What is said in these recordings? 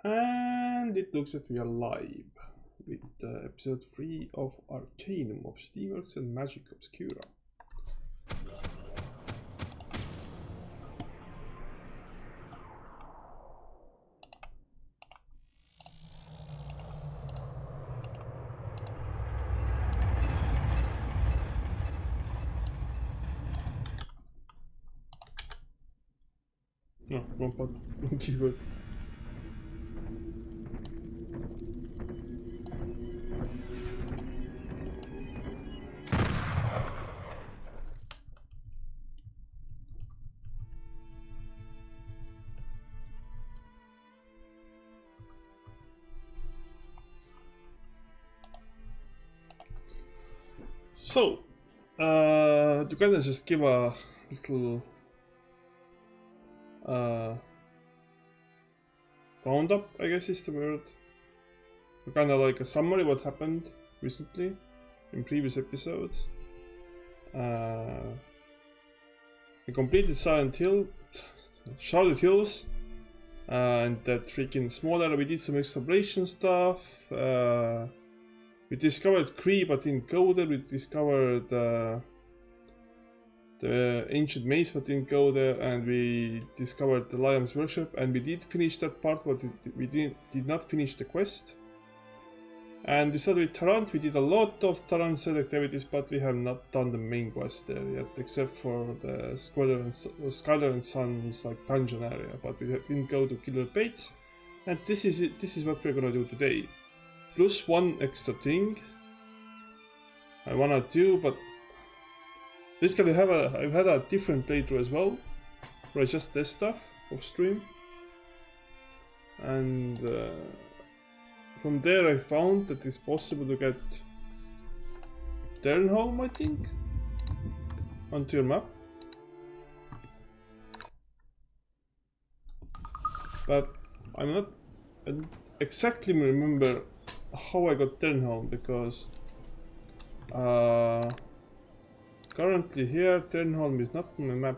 And it looks like we are live with episode 3 of Arcanum of Steamworks and Magick Obscura. No, wrong part, wrong keyboard. So, to kind of just give a little roundup, I guess is the word. Kind of like a summary what happened recently in previous episodes. I completed Charlotte Hills, and that freaking smaller. We did some exploration stuff. We discovered Cree, but didn't go there. We discovered the ancient maze, but didn't go there, and we discovered the Lion's Workshop, and we did finish that part, but we did not finish the quest. And we started with Tarant. We did a lot of Tarant side activities, but we have not done the main quest there yet, except for the Skylar and Sons like dungeon area. But we didn't go to Killer Bates, and this is it. This is what we're gonna do today. Plus one extra thing I wanna do, but basically I've had a different playthrough as well, where I just test stuff off stream, and from there I found that it's possible to get Turnholm, I think, onto your map. But I don't exactly remember how I got Turnholm, because currently here Turnholm is not on the map.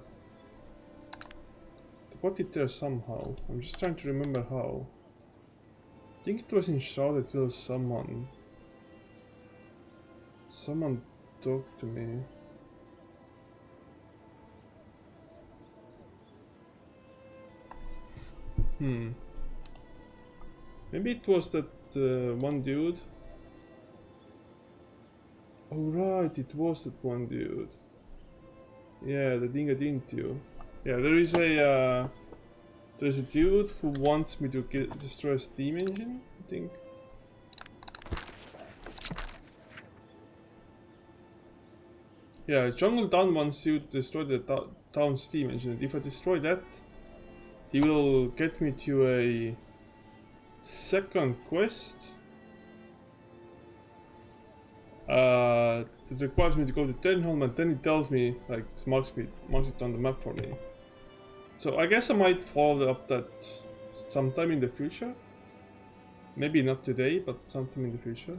I got it there somehow. I'm just trying to remember how. I think it was in Charlotte Hills. Someone talked to me. Maybe it was that one dude. Oh right, it was that one dude. Yeah, the Dingadintu. Yeah, there's a dude who wants me to destroy a steam engine, I think. Yeah, Jungle Dawn wants you to destroy the town steam engine. If I destroy that, he will get me to a second quest that requires me to go to Turnholm, and then it tells me, like, marks it on the map for me. So I guess I might follow up that sometime in the future. Maybe not today, but sometime in the future.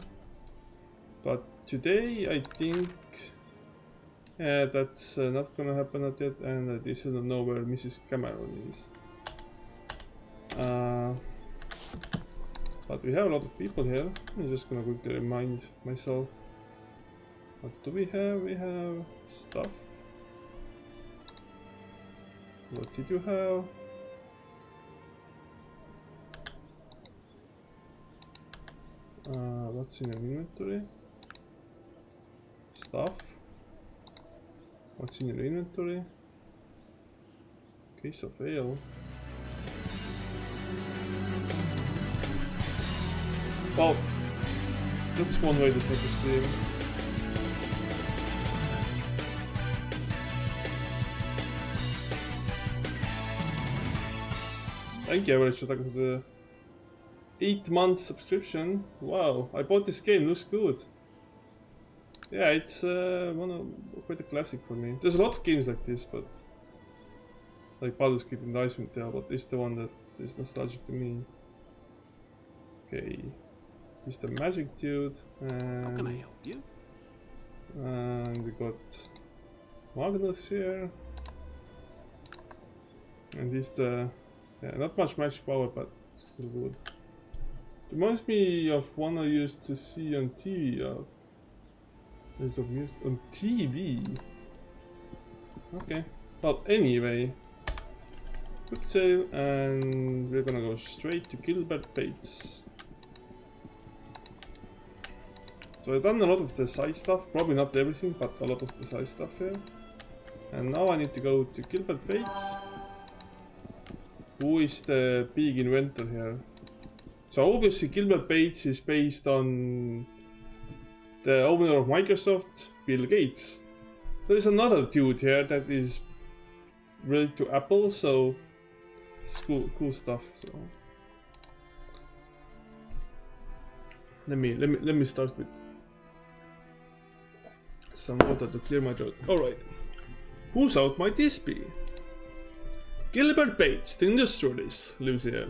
But today I think that's not gonna happen at yet, and I still don't know where Mrs. Cameron is. But we have a lot of people here. I'm just gonna quickly remind myself. What do we have? We have stuff. What did you have? What's in your inventory? Stuff. What's in your inventory? Case of ale. Well, that's one way to set the stream. Thank you, Average, for the 8-month subscription. Wow, I bought this game, looks good. Yeah, it's quite a classic for me. There's a lot of games like this, but like Baldur's Gate and Icewind Dale, but it's the one that is nostalgic to me. Okay, he's the Magick dude, and how can I help you? And we got Magnus here, and he's the not much magic power, but it's still good. Reminds me of one I used to see on TV. On TV. Okay. Well, anyway, quick save, and we're gonna go straight to Gilbert Bates. So I've done a lot of the side stuff, probably not everything, but a lot of the side stuff here. And now I need to go to Gilbert Bates, who is the big inventor here. So obviously Gilbert Bates is based on the owner of Microsoft, Bill Gates. There is another dude here that is related to Apple, so it's cool stuff. So let me start with some water to clear my throat. Alright. Whose out might this be? Gilbert Bates, the industrialist, lives here.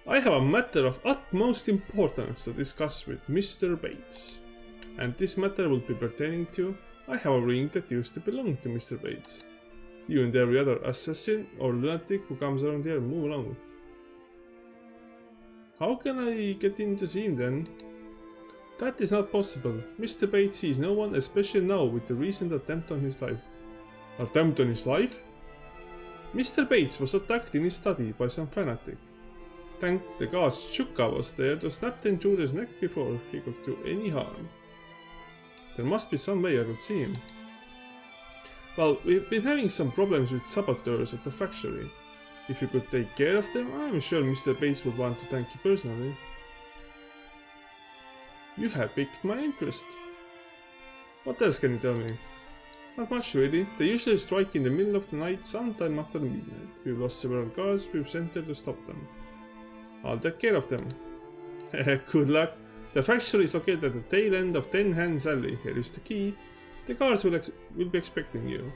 I have a matter of utmost importance to discuss with Mr. Bates. And this matter will be pertaining to... I have a ring that used to belong to Mr. Bates. You and every other assassin or lunatic who comes around here, move along. How can I get in to see him then? That is not possible. Mr. Bates sees no one, especially now with the recent attempt on his life. Attempt on his life? Mr. Bates was attacked in his study by some fanatic. Thank the gods Chuka was there to snap the intruder's neck before he could do any harm. There must be some way I could see him. Well, we've been having some problems with saboteurs at the factory. If you could take care of them, I'm sure Mr. Bates would want to thank you personally. You have piqued my interest. What else can you tell me? Not much really. They usually strike in the middle of the night, sometime after midnight. We've lost several guards, we've sent there to stop them. I'll take care of them. Good luck. The factory is located at the tail end of Ten Hands Alley. Here is the key. The guards will be expecting you.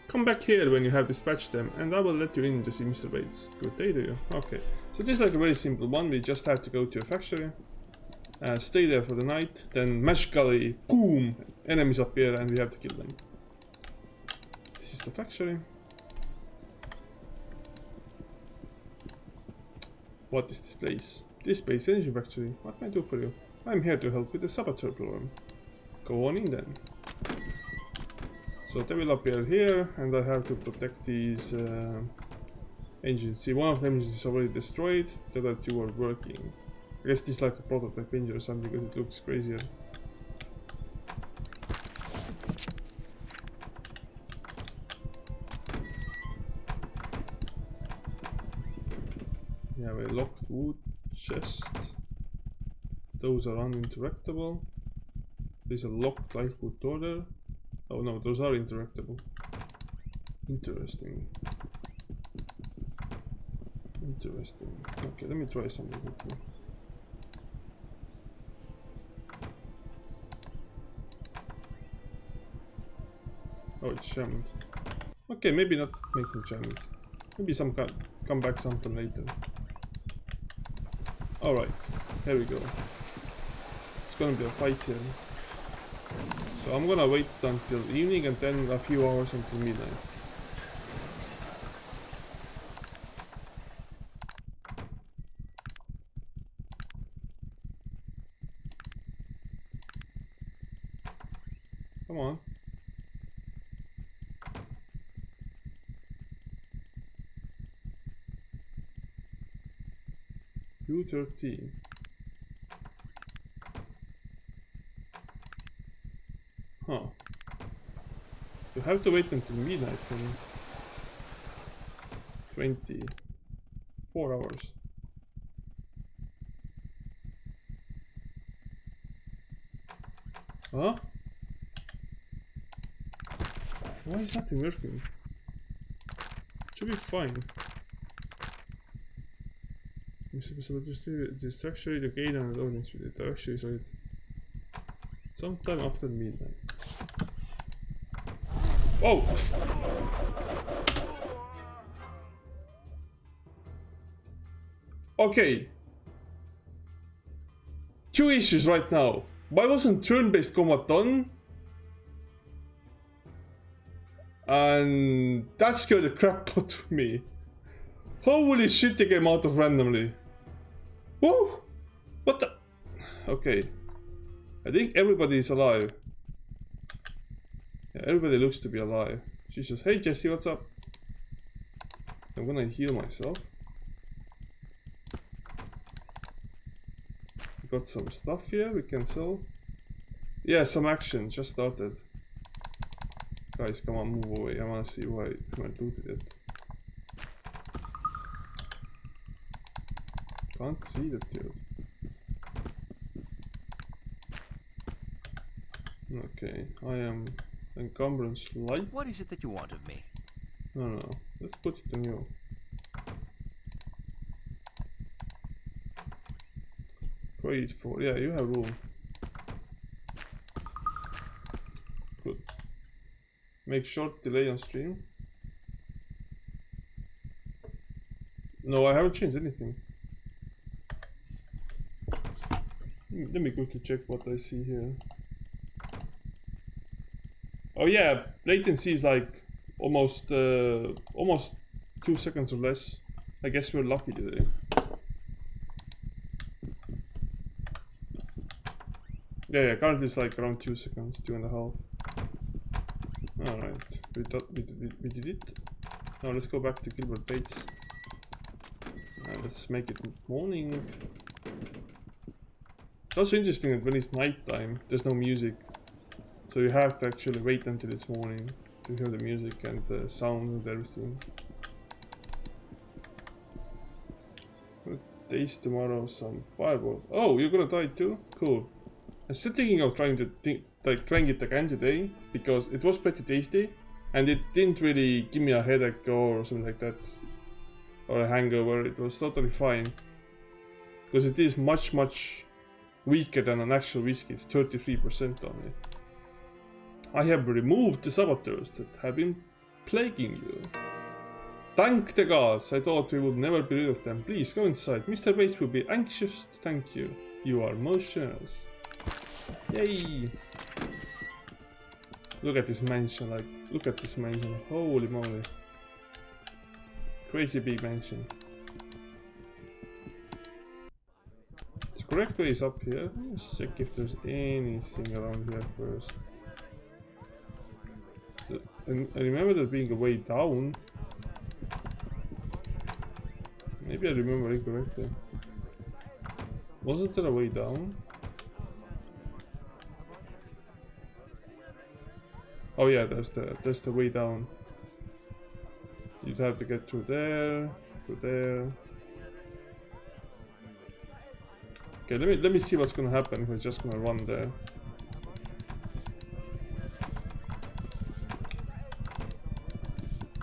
Come back here when you have dispatched them, and I will let you in to see Mr. Bates. Good day to you. Okay, so this is like a very simple one. We just have to go to a factory, stay there for the night, then magically, boom, enemies appear and we have to kill them. This is the factory. What is this place? This place, Energy Factory. What can I do for you? I'm here to help with the saboteur problem. Go on in then. So they will appear here, and I have to protect these engines. See, one of them is already destroyed, the other two are working. I guess this is like a prototype engine or something because it looks crazier. We have a locked wood chest. Those are uninteractable. There's a locked lifeboat door there. Oh no, those are interactable. Interesting. Interesting. Okay, let me try something quickly. Oh, it's jammed. Okay, maybe not making jammed. Maybe some come back sometime later. Alright, here we go. It's gonna be a fight here. So I'm gonna wait until evening and then a few hours until midnight. Come on. U13. Huh. You have to wait until midnight and 24 hours. Huh? Why is nothing working? Should be fine. This actually the gain and audience with it. Actually, so it sometime after midnight. Oh! Okay. Two issues right now. Why wasn't turn-based combat done? And that scared the crap out of me. Holy shit, they came out of randomly. Whoa! What the? Okay. I think everybody is alive. Yeah, everybody looks to be alive. She's just, hey Jesse, what's up? I'm gonna heal myself. We got some stuff here we can sell. Yeah, some action just started. Guys, come on, move away. I wanna see who I looted it. Can't see the dude. Okay, I am encumbrance light. What is it that you want of me? No, let's put it on you. Grade 4, yeah, you have room. Good. Make short delay on stream. No, I haven't changed anything. Let me quickly check what I see here. Oh yeah, latency is like almost 2 seconds or less. I guess we're lucky today. Yeah, currently it's like around 2 seconds, 2.5. Alright, we did it. Now let's go back to Gilbert Bates. Let's make it morning. It's also interesting that when it's nighttime, there's no music. So you have to actually wait until it's morning to hear the music and the sound and everything. Taste tomorrow some fireball. Oh, you're gonna die too? Cool. I'm still thinking of trying it again today because it was pretty tasty and it didn't really give me a headache or something like that, or a hangover. It was totally fine because it is much weaker than an actual whiskey. It's 33% only. I have removed the saboteurs that have been plaguing you. Thank the gods, I thought we would never be rid of them. Please go inside. Mr. Bates will be anxious to thank you. You are most generous. Yay! Look at this mansion, like, look at this mansion. Holy moly. Crazy big mansion. The correct way is up here. Let's check if there's anything around here first. I remember there being a way down. Maybe I remember incorrectly. Wasn't there a way down? Oh yeah, there's the way down. You'd have to get through there, through there. Okay, let me see what's gonna happen if we're just gonna run there.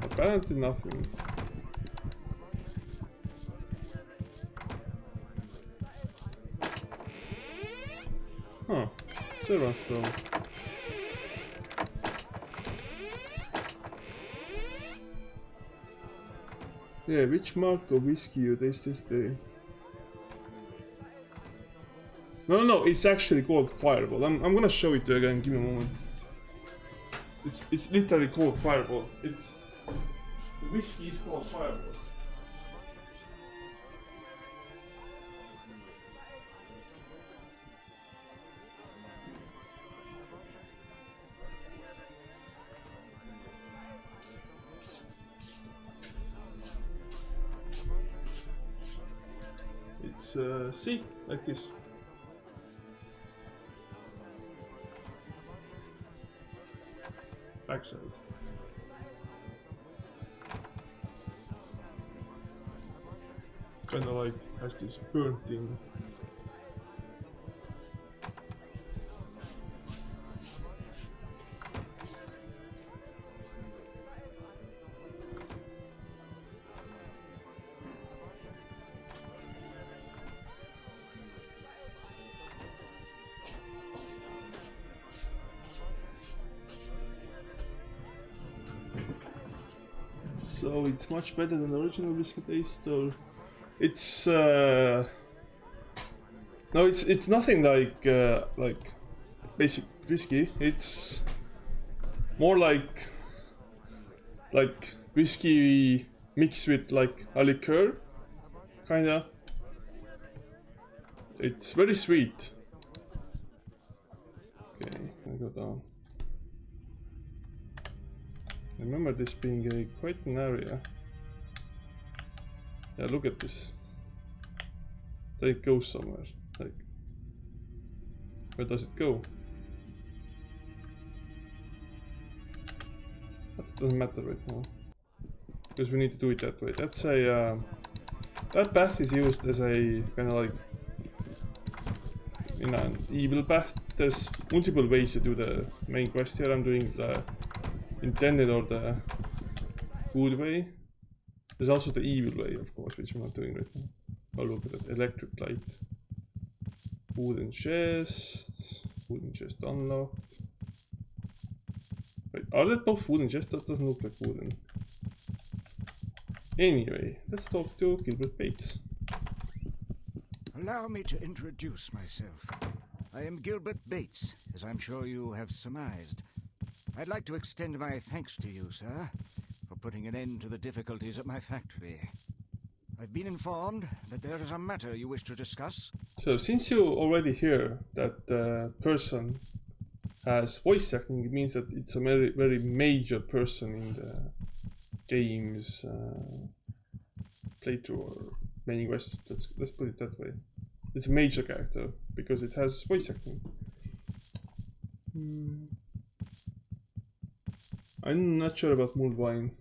Apparently nothing. Huh. Servant stone. Yeah, which mark of whiskey you taste this day? No, it's actually called Fireball. I'm gonna show it to you again, give me a moment. It's literally called Fireball. The whiskey is called Fireball. It's see, like this. Backside. Kinda like has this burnt thing. So it's much better than the original whiskey taste, or it's no, it's nothing like basic whiskey. It's more like whiskey mixed with like a liqueur, kinda. It's very sweet. Okay, I go down. Remember this being quite an area. Yeah, look at this. It goes somewhere. Like, where does it go? But it doesn't matter right now, because we need to do it that way. That's a that path is used as a kind of like, you know, an evil path. There's multiple ways to do the main quest here. I'm doing the intended or the good way. There's also the evil way, of course, which I'm not doing right now. Oh, look at that electric light. Wooden chests. Wooden chest unlocked. Wait, are that both wooden chests? That doesn't look like wooden. Anyway, let's talk to Gilbert Bates. Allow me to introduce myself. I am Gilbert Bates, as I'm sure you have surmised. I'd like to extend my thanks to you, sir, for putting an end to the difficulties at my factory. I've been informed that there is a matter you wish to discuss. So, since you already hear that the person has voice acting, it means that it's a very, very major person in the game's playthrough or main quest. Let's put it that way. It's a major character because it has voice acting. I'm not sure about mulled wine.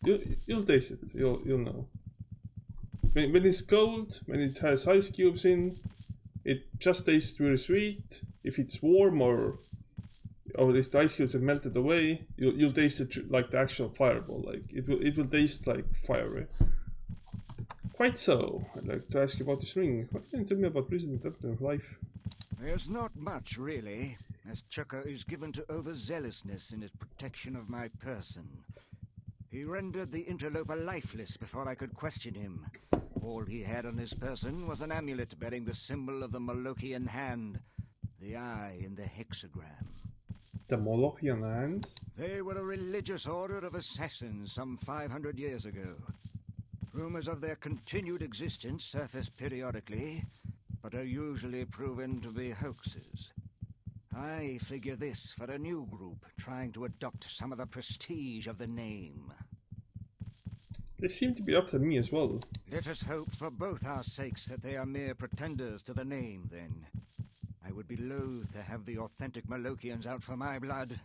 You'll taste it. You'll know. When it's cold, when it has ice cubes in, it just tastes very sweet. If it's warm or if the ice cubes have melted away, you'll taste it like the actual fireball. Like it will taste like fiery. Quite so. I'd like to ask you about this ring. What can you tell me about President Upton's life? There's not much, really, as Chucker is given to overzealousness in his protection of my person. He rendered the interloper lifeless before I could question him. All he had on his person was an amulet bearing the symbol of the Molochian hand, the eye in the hexagram. The Molochian hand? They were a religious order of assassins some 500 years ago. Rumors of their continued existence surface periodically, but are usually proven to be hoaxes. I figure this for a new group trying to adopt some of the prestige of the name. They seem to be up to me as well. Let us hope for both our sakes that they are mere pretenders to the name, then. I would be loath to have the authentic Molochians out for my blood.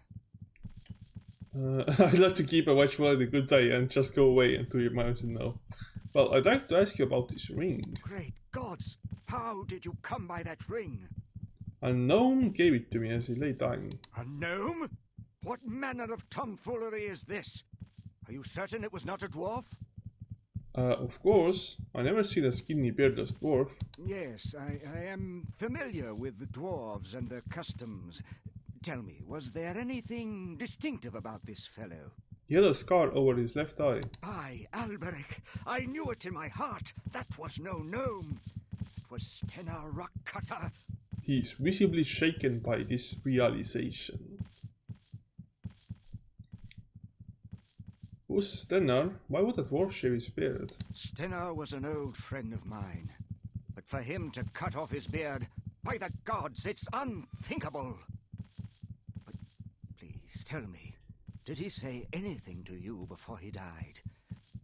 I'd like to keep a watchful eye the good day and just go away until your mountain know. Well, I'd like to ask you about this ring. Great gods! How did you come by that ring? A gnome gave it to me as he lay dying. A gnome? What manner of tomfoolery is this? Are you certain it was not a dwarf? Of course. I never seen a skinny beardless dwarf. Yes, I am familiar with the dwarves and their customs. Tell me, was there anything distinctive about this fellow? He had a scar over his left eye. By Alberic, I knew it in my heart. That was no gnome. It was Stena Rockcutter. He is visibly shaken by this realization. Who's Stenar? Why would a dwarf shave his beard? Stenar was an old friend of mine. But for him to cut off his beard, by the gods, it's unthinkable. But please, tell me, did he say anything to you before he died?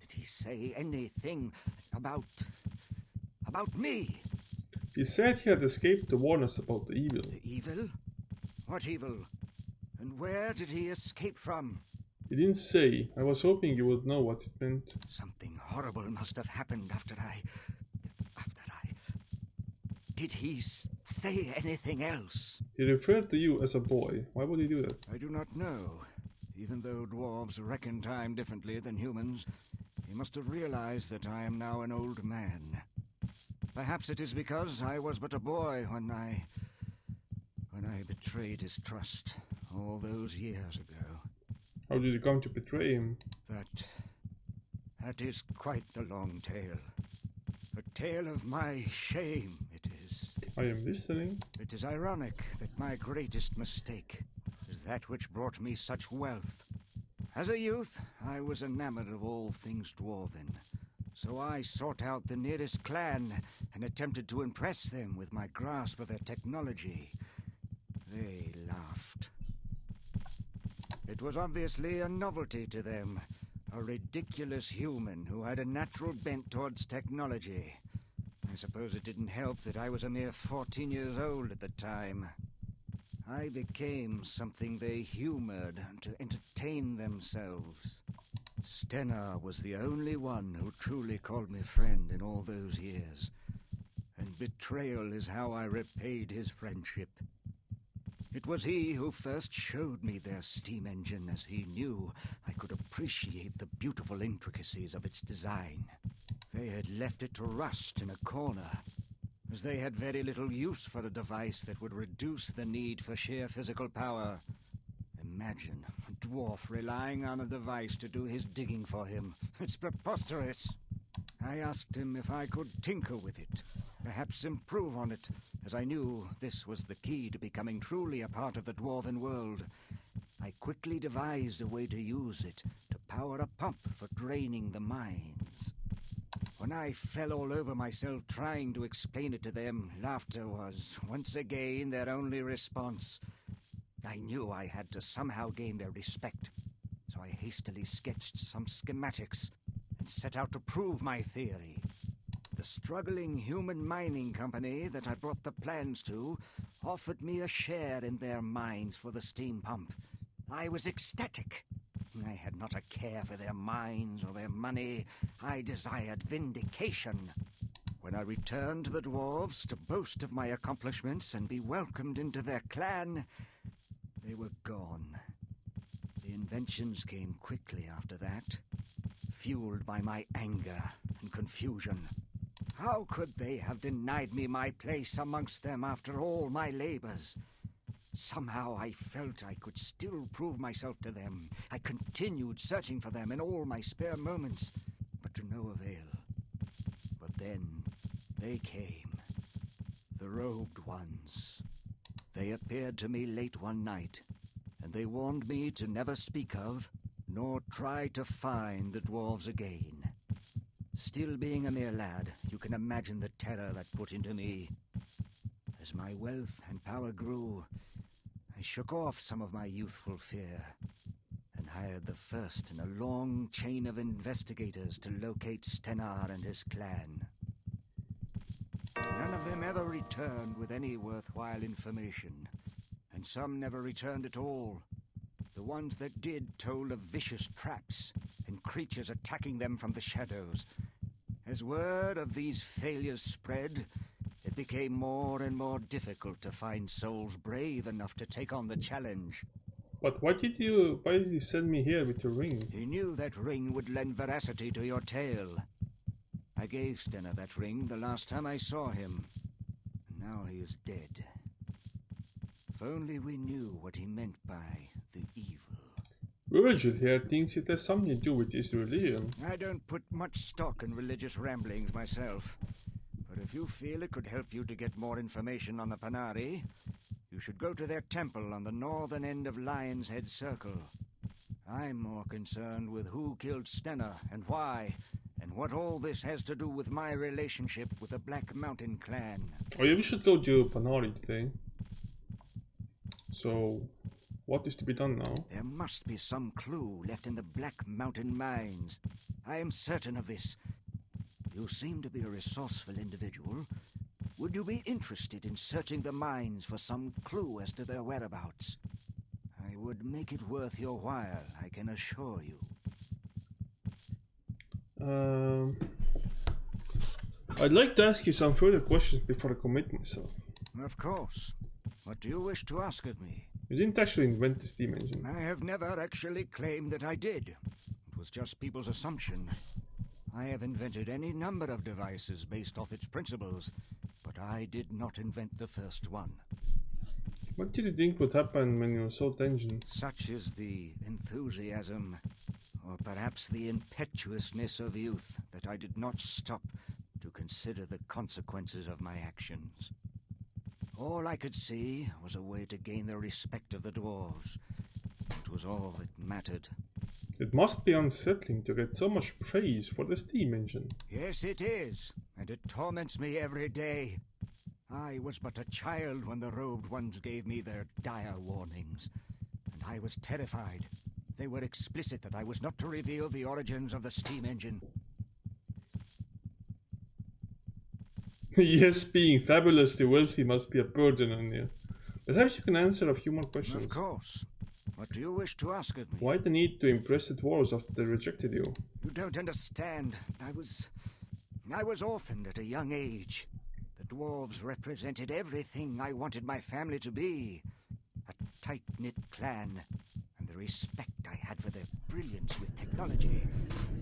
Did he say anything about me? He said he had escaped to warn us about the evil. The evil? What evil? And where did he escape from? He didn't say. I was hoping you would know what it meant. Something horrible must have happened after I... Did he say anything else? He referred to you as a boy. Why would he do that? I do not know. Even though dwarves reckon time differently than humans, he must have realized that I am now an old man. Perhaps it is because I was but a boy when I betrayed his trust all those years ago. How did you come to betray him? That is quite the long tale. A tale of my shame, it is. I am listening. It is ironic that my greatest mistake is that which brought me such wealth. As a youth, I was enamored of all things dwarven, So I sought out the nearest clan and attempted to impress them with my grasp of their technology. They laughed. It was obviously a novelty to them, a ridiculous human who had a natural bent towards technology. I suppose it didn't help that I was a mere 14 years old at the time. I became something they humored to entertain themselves. Stennar was the only one who truly called me friend in all those years, and betrayal is how I repaid his friendship. It was he who first showed me their steam engine, as he knew I could appreciate the beautiful intricacies of its design. They had left it to rust in a corner, as they had very little use for a device that would reduce the need for sheer physical power. Imagine a dwarf relying on a device to do his digging for him. It's preposterous. I asked him if I could tinker with it, perhaps improve on it, as I knew this was the key to becoming truly a part of the dwarven world. I quickly devised a way to use it to power a pump for draining the mines. When I fell all over myself trying to explain it to them, laughter was, once again, their only response. I knew I had to somehow gain their respect, so I hastily sketched some schematics and set out to prove my theory. The struggling human mining company that I brought the plans to offered me a share in their mines for the steam pump. I was ecstatic. I had not a care for their mines or their money. I desired vindication. When I returned to the dwarves to boast of my accomplishments and be welcomed into their clan, they were gone. The inventions came quickly after that, fueled by my anger and confusion. How could they have denied me my place amongst them after all my labors? Somehow I felt I could still prove myself to them. I continued searching for them in all my spare moments, but to no avail. But then they came, the robed ones. They appeared to me late one night, and they warned me to never speak of, nor try to find the dwarves again. Still being a mere lad, you can imagine the terror that put into me. As my wealth and power grew, I shook off some of my youthful fear and hired the first in a long chain of investigators to locate Stennar and his clan. None of them ever returned with any worthwhile information, and some never returned at all. The ones that did told of vicious traps and creatures attacking them from the shadows. As word of these failures spread, it became more and more difficult to find souls brave enough to take on the challenge. But why did you send me here with your ring? He knew that ring would lend veracity to your tale. I gave Stennar that ring the last time I saw him. Now he is dead. If only we knew what he meant by the evil. Virgil here thinks it has something to do with his religion. I don't put much stock in religious ramblings myself. But if you feel it could help you to get more information on the Panari, you should go to their temple on the northern end of Lion's Head Circle. I'm more concerned with who killed Stennar and why, and what all this has to do with my relationship with the Black Mountain clan. Oh yeah, we should go to Panari today. So, what is to be done now? There must be some clue left in the Black Mountain mines. I am certain of this. You seem to be a resourceful individual. Would you be interested in searching the mines for some clue as to their whereabouts? I would make it worth your while, I can assure you. I'd like to ask you some further questions before I commit myself. Of course. What do you wish to ask of me? You didn't actually invent the steam engine. I have never actually claimed that I did. It was just people's assumption. I have invented any number of devices based off its principles, but I did not invent the first one. What did you think would happen when you saw the engine? Such is the enthusiasm, or perhaps the impetuousness of youth, that I did not stop to consider the consequences of my actions. All I could see was a way to gain the respect of the dwarves. It was all that mattered. It must be unsettling to get so much praise for the steam engine. Yes, it is, and it torments me every day. I was but a child when the robed ones gave me their dire warnings, and I was terrified. They were explicit that I was not to reveal the origins of the steam engine. Yes, being fabulously wealthy must be a burden on you. Perhaps you can answer a few more questions. Of course. What do you wish to ask of me? Why the need to impress the dwarves after they rejected you? You don't understand. I was orphaned at a young age. The dwarves represented everything I wanted my family to be. A tight-knit clan, and the respect I had for their brilliance with technology.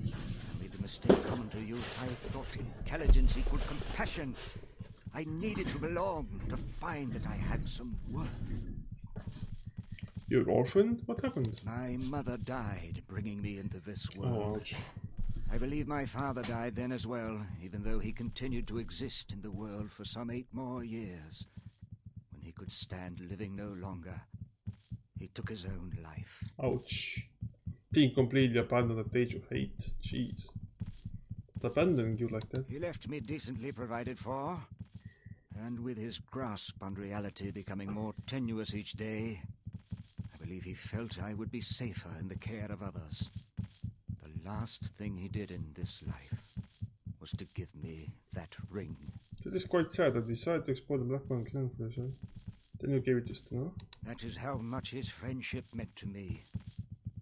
I made the mistake common to youth. I thought intelligence equaled compassion. I needed to belong, to find that I had some worth. You're orphaned? What happened? My mother died, bringing me into this world. Oh, ouch. I believe my father died then as well, even though he continued to exist in the world for some 8 more years. When he could stand living no longer, he took his own life. Ouch. Being completely abandoned at the age of 8. Jeez. Abandoning you like that? He left me decently provided for, and with his grasp on reality becoming more tenuous each day, I believe he felt I would be safer in the care of others. The last thing he did in this life was to give me that ring. It is quite sad. I decided to explore the Black Mountain clan for yourself. Then you gave it to Steno. That is how much his friendship meant to me.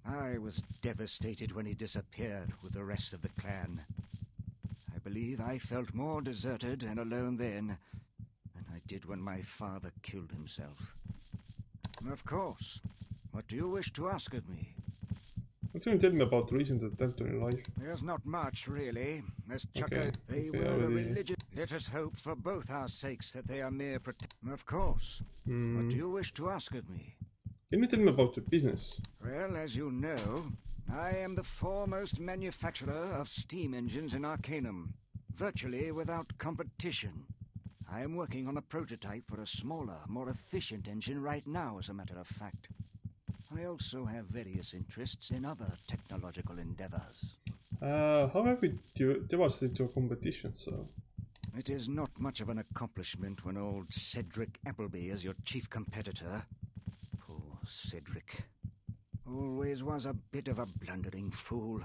I was devastated when he disappeared with the rest of the clan. I believe I felt more deserted and alone then than I did when my father killed himself. Of course. What do you wish to ask of me? What can you tell me about the recent attempt on your life? There's not much, really. As Okay, they okay, were a already. religious... Let us hope for both our sakes that they are mere Of course. What do you wish to ask of me? Can you tell me about your business? Well, as you know, I am the foremost manufacturer of steam engines in Arcanum, virtually without competition. I am working on a prototype for a smaller, more efficient engine right now, as a matter of fact. I also have various interests in other technological endeavors. How have we devastated your competition, so? It is not much of an accomplishment when old Cedric Appleby is your chief competitor. Poor Cedric. Always was a bit of a blundering fool.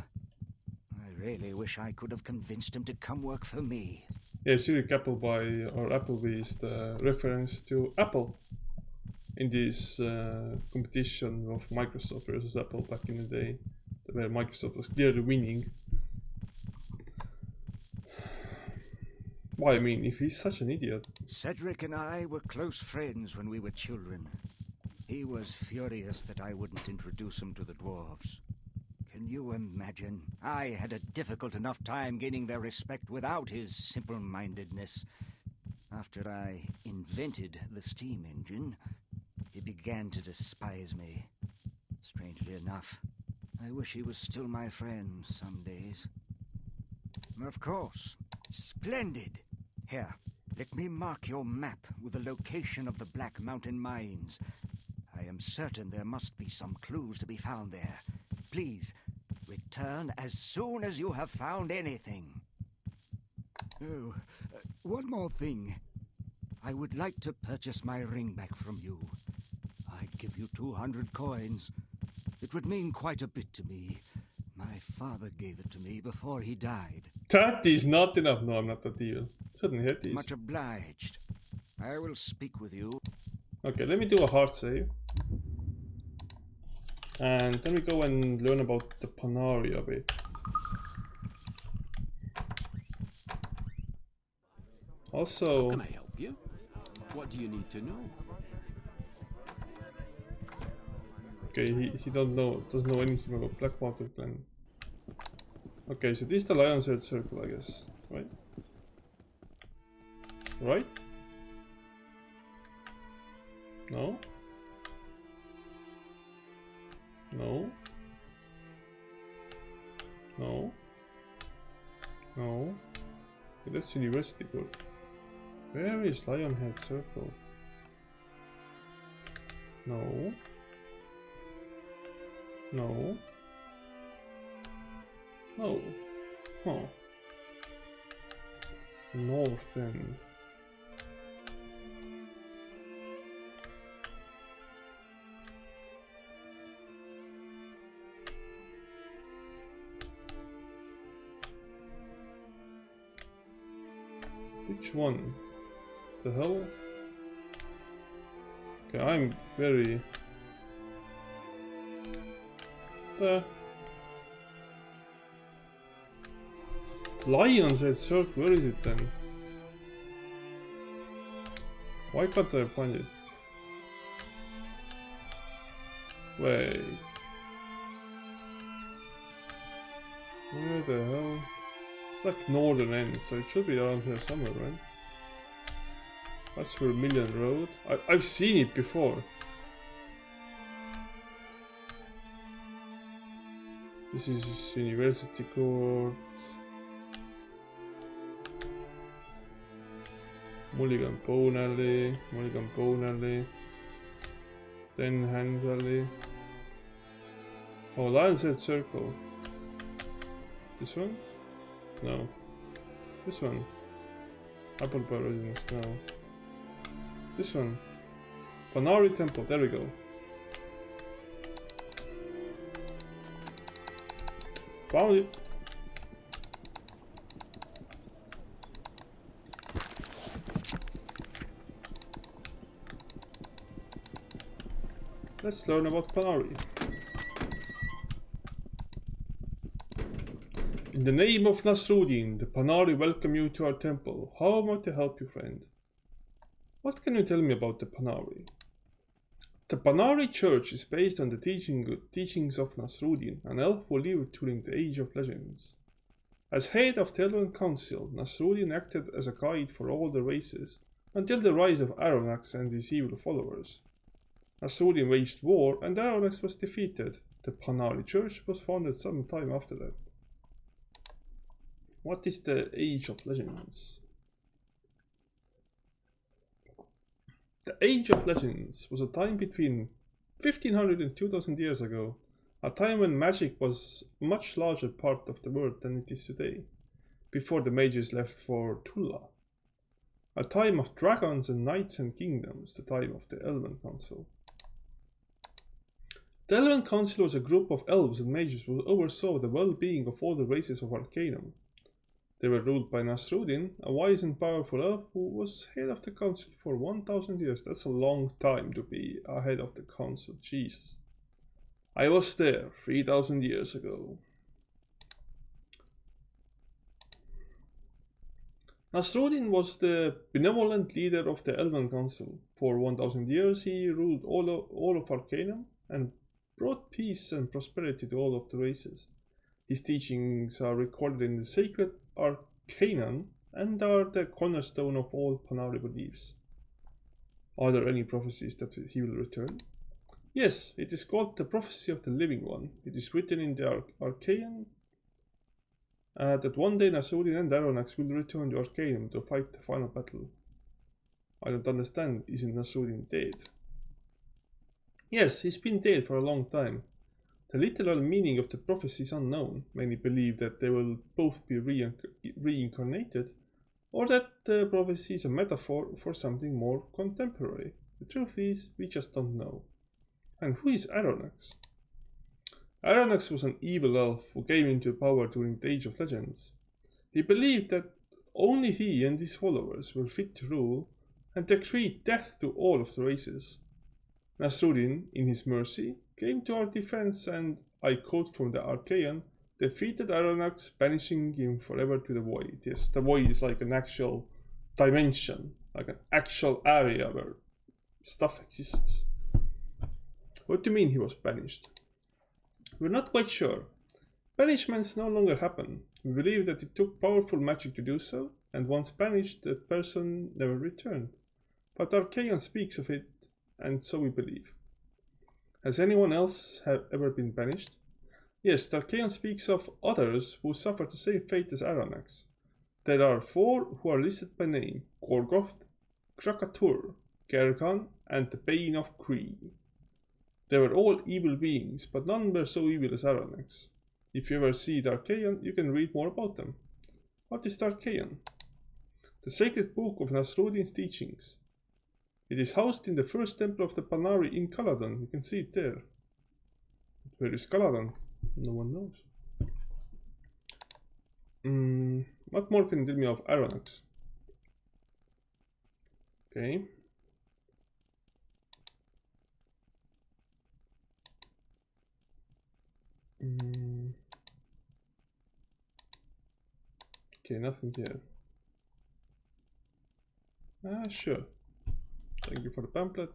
I really wish I could have convinced him to come work for me. Yeah, Cedric Appleby or Appleby is the reference to Apple in this competition of Microsoft versus Apple back in the day, where Microsoft was clearly winning. Why, I mean, if he's such an idiot. Cedric and I were close friends when we were children. He was furious that I wouldn't introduce him to the dwarves. Can you imagine? I had a difficult enough time gaining their respect without his simple-mindedness. After I invented the steam engine, he began to despise me. Strangely enough, I wish he was still my friend some days. Of course. Splendid. Here, let me mark your map with the location of the Black Mountain mines. I am certain there must be some clues to be found there. Please, return as soon as you have found anything. Oh, one more thing. I would like to purchase my ring back from you. I'd give you 200 coins. It would mean quite a bit to me. My father gave it to me before he died. That is not enough. No, I'm not that evil. Certainly it is. Much obliged. I will speak with you. Okay, let me do a hard save. And then we go and learn about the Panari a bit. Also... How can I help you? What do you need to know? Okay, he doesn't know anything about Blackwater Clan. Okay, so this is the Lion's Head Circle, I guess, right? Right? No? No? No? No? Okay, that's University Court. Where is Lionhead Circle? No? No? Oh. Huh. North end. Which one? The hell? Okay, I'm very... Lion's Head Circle, where is it then? Why can't I find it? Wait. Where the hell? Like northern end, so it should be around here somewhere, right? That's Vermilion Road. I've seen it before. This is University Court. Mulligan Bone Alley. Then Hands Alley. Oh, Lion's Head Circle. This one? No. This one. Apple Bar Residence, no. This one. Panari Temple, there we go. Found it. Let's learn about Panari. In the name of Nasruddin, the Panari welcome you to our temple. How might I help you, friend? What can you tell me about the Panari? The Panari Church is based on the teachings of Nasruddin, an elf who lived during the Age of Legends. As head of the Elven Council, Nasruddin acted as a guide for all the races until the rise of Aronnax and his evil followers. Nasruddin waged war and Aronnax was defeated. The Panari Church was founded some time after that. What is the Age of Legends? The Age of Legends was a time between 1500 and 2000 years ago, a time when magic was a much larger part of the world than it is today, before the mages left for Tula. A time of dragons and knights and kingdoms, the time of the Elven Council. The Elven Council was a group of elves and mages who oversaw the well-being of all the races of Arcanum. They were ruled by Nasruddin, a wise and powerful elf who was head of the council for 1000 years. That's a long time to be a head of the council, Jesus. I was there 3000 years ago. Nasruddin was the benevolent leader of the Elven Council. For 1000 years he ruled all of Arcanum and brought peace and prosperity to all of the races. His teachings are recorded in the sacred Arcanum and are the cornerstone of all Panari beliefs. Are there any prophecies that he will return? Yes, it is called the Prophecy of the Living One. It is written in the Arcanum that one day Nasruddin and Aronnax will return to Arcanum to fight the final battle. I don't understand, isn't Nasruddin dead? Yes, he's been dead for a long time. The literal meaning of the prophecy is unknown. Many believe that they will both be reincarnated, or that the prophecy is a metaphor for something more contemporary. The truth is, we just don't know. And who is Aronnax? Aronnax was an evil elf who came into power during the Age of Legends. He believed that only he and his followers were fit to rule, and decreed death to all of the races. Nasruddin, in his mercy, came to our defense and, I quote from the Arcanum, defeated Aronnax, banishing him forever to the Void. Yes, the Void is like an actual dimension, like an actual area where stuff exists. What do you mean he was banished? We're not quite sure. Banishments no longer happen. We believe that it took powerful magic to do so, and once banished, that person never returned. But Arcanum speaks of it, and so we believe. Has anyone else ever been banished? Yes, Arcanum speaks of others who suffered the same fate as Aronnax. There are 4 who are listed by name: Gorgoth, Krakatur, Gergan, and the Bane of Kree. They were all evil beings, but none were so evil as Aronnax. If you ever see the Arcanum, you can read more about them. What is the Arcanum? The sacred book of Nasruddin's teachings. It is housed in the first temple of the Panari in Caladon. You can see it there. Where is Caladon? No one knows. What more can you tell me of Aronax? Okay. Okay, nothing here. Sure. Thank you for the pamphlet.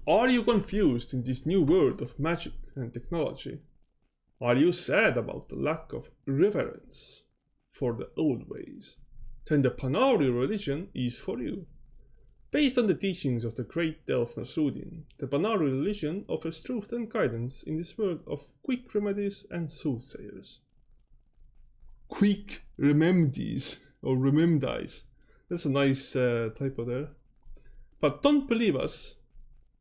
Are you confused in this new world of magic and technology? Are you sad about the lack of reverence for the old ways? Then the Panari religion is for you. Based on the teachings of the great elf Nasruddin, the Panari religion offers truth and guidance in this world of quick remedies and soothsayers. Quick remedies or remedies. That's a nice typo there. But don't believe us.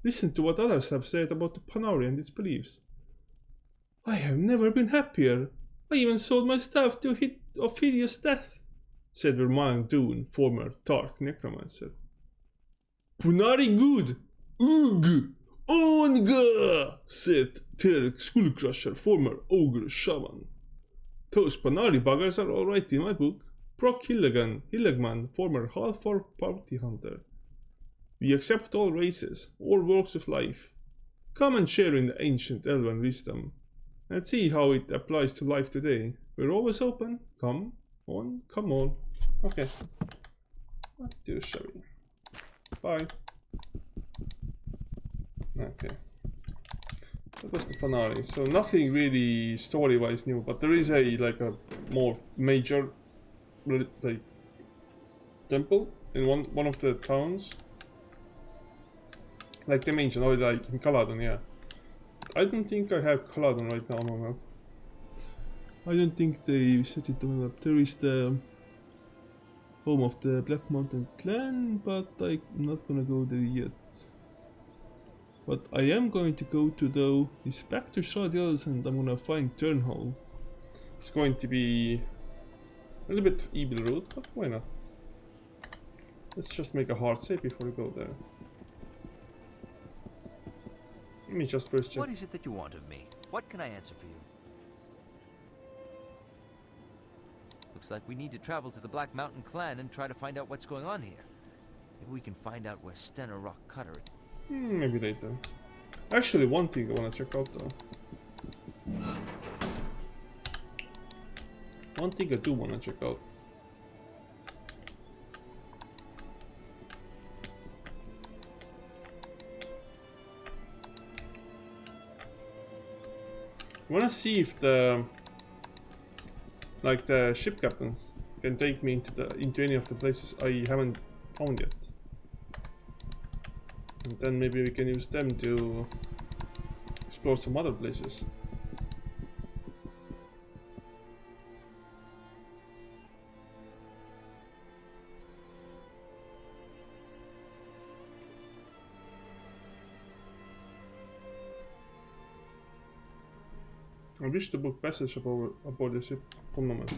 Listen to what others have said about the Panari and its beliefs. I have never been happier. I even sold my staff to hideous death, said Vermilion Dune, former dark necromancer. Panari good! Ugh! Onga! Said Terek Skullcrusher, former ogre shaman. Those Panari buggers are alright in my book. Brock Hillegman, former half-orc bounty hunter. We accept all races, all walks of life. Come and share in the ancient elven wisdom, and see how it applies to life today. We're always open. Come on, come on. Okay. What do shall we? Bye. Okay. That was the Panari. So nothing really story-wise new, but there is a more major temple in one of the towns. Like they mentioned, or like in Caladon, yeah. I don't think I have Caladon right now on my map. I don't think they set it on my map. There is the home of the Black Mountain clan, but I'm not gonna go there yet. What I am going to go to though is back to Shadiels, and I'm gonna find Turnhall. It's going to be a little bit evil route, but why not? Let's just make a hard save before we go there. Let me just first check. What is it that you want of me? What can I answer for you? Looks like we need to travel to the Black Mountain clan and try to find out what's going on here. Maybe we can find out where Stenner Rock Cutter is. Maybe later. Actually, one thing I want to check out though. One thing I do want to check out. I want to see if the ship captains can take me into any of the places I haven't found yet. And then maybe we can use them to explore some other places. I wish to book passage aboard the ship. One moment.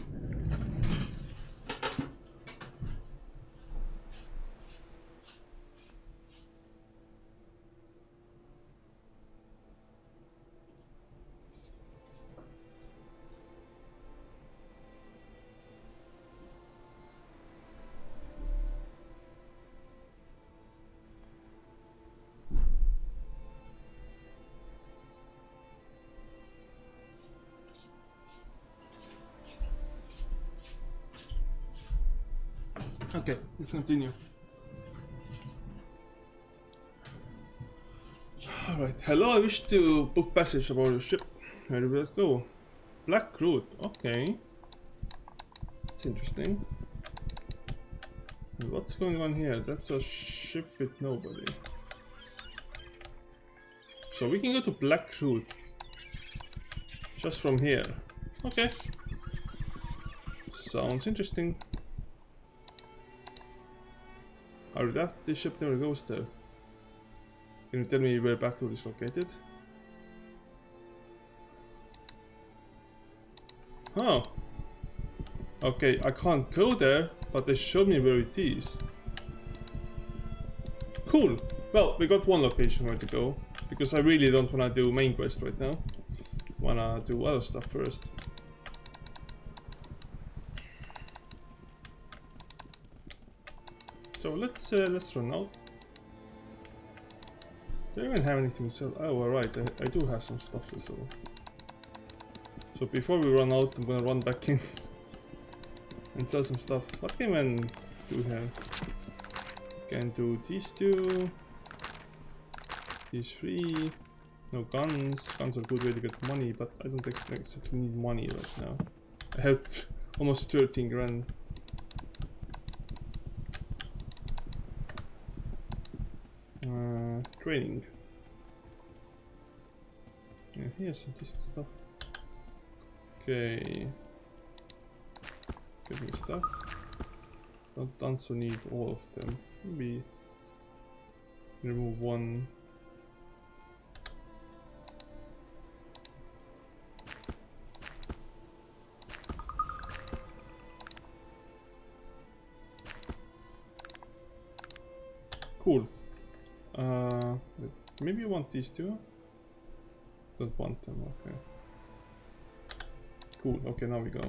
Okay, let's continue. Alright, hello, I wish to book passage aboard the ship. Where do we go? Black Root, okay. That's interesting. And what's going on here? That's a ship with nobody. So we can go to Black Root. Just from here. Okay. Sounds interesting. Or that the ship never goes there. Can you tell me where Backroad is located? Oh. Okay, I can't go there, but they showed me where it is. Cool. Well, we got one location where to go, because I really don't want to do main quest right now. Wanna do other stuff first. So let's run out. Do I even have anything to sell? Oh, alright, I do have some stuff to sell. So before we run out, I'm gonna run back in and sell some stuff. What can I do here? Can do these two, these three. No guns. Guns are a good way to get money, but I don't exactly need money right now. I have almost 13 grand. Training. Yeah, here's some decent stuff. Okay. Give me stuff. Don't also need all of them. Maybe remove one. Cool. Maybe you want these two? Don't want them, okay. Cool, okay, now we go.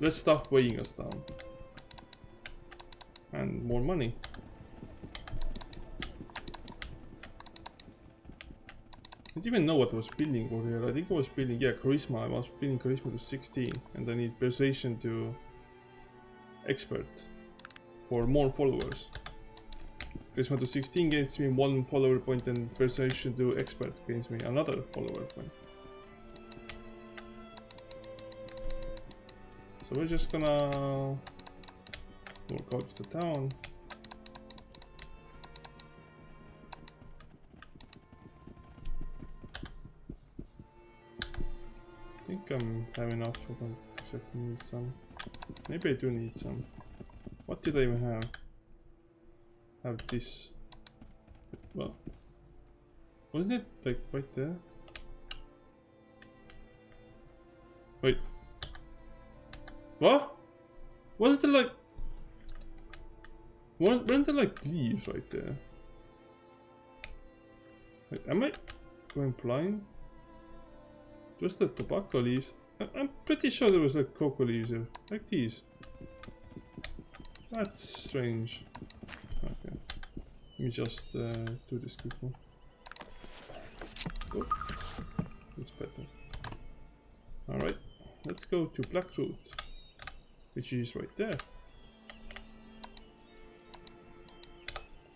Let's stop weighing us down. And more money. I didn't even know what I was building over here. I think I was building, yeah, charisma. I was building charisma to 16. And I need persuasion to expert for more followers. Charisma to 16 gains me 1 follower point, and persuasion to expert gains me another follower point. So we're just gonna walk out of the town. I think I'm have enough. I don't exactly need some. Maybe I do need some. What did I even have? Have this. Well, wasn't it like right there? Wait. What? Was there like? Weren't there like leaves right there? Like, am I going blind? Just the tobacco leaves. I'm pretty sure there was like cocoa leaves here, like these. That's strange. Okay, let me just do this quickly. Oh, that's better. Alright, let's go to Blackroot, which is right there.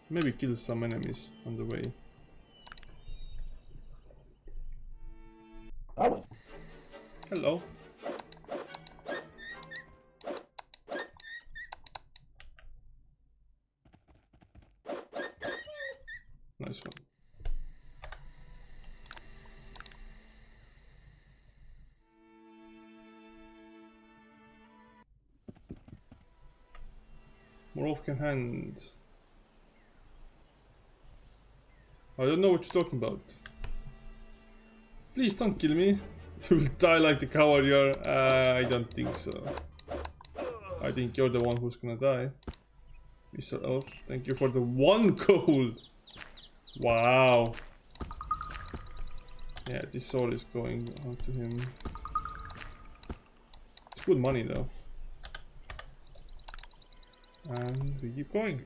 Maybe kill some enemies on the way. Hello. Nice one. Moroccan hand. I don't know what you're talking about. Please don't kill me. You will die like the coward you are. I don't think so. I think you're the one who's gonna die. Mr. Elf, thank you for the 1 gold. Wow. Yeah, this sword is going on to him. It's good money though. And we keep going.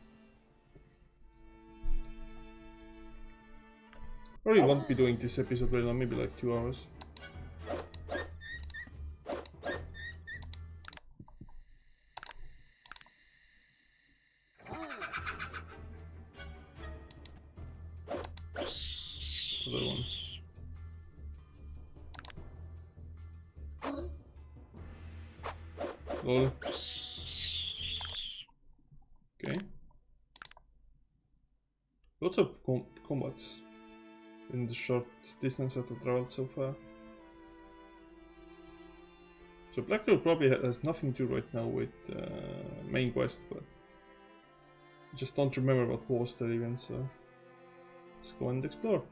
Probably won't be doing this episode right now, maybe like 2 hours. Other one. Lol. Okay. Lots of combats in the short distance that I've traveled so far. So Blackroot probably has nothing to do right now with main quest, but Just don't remember what was there even, so let's go and explore.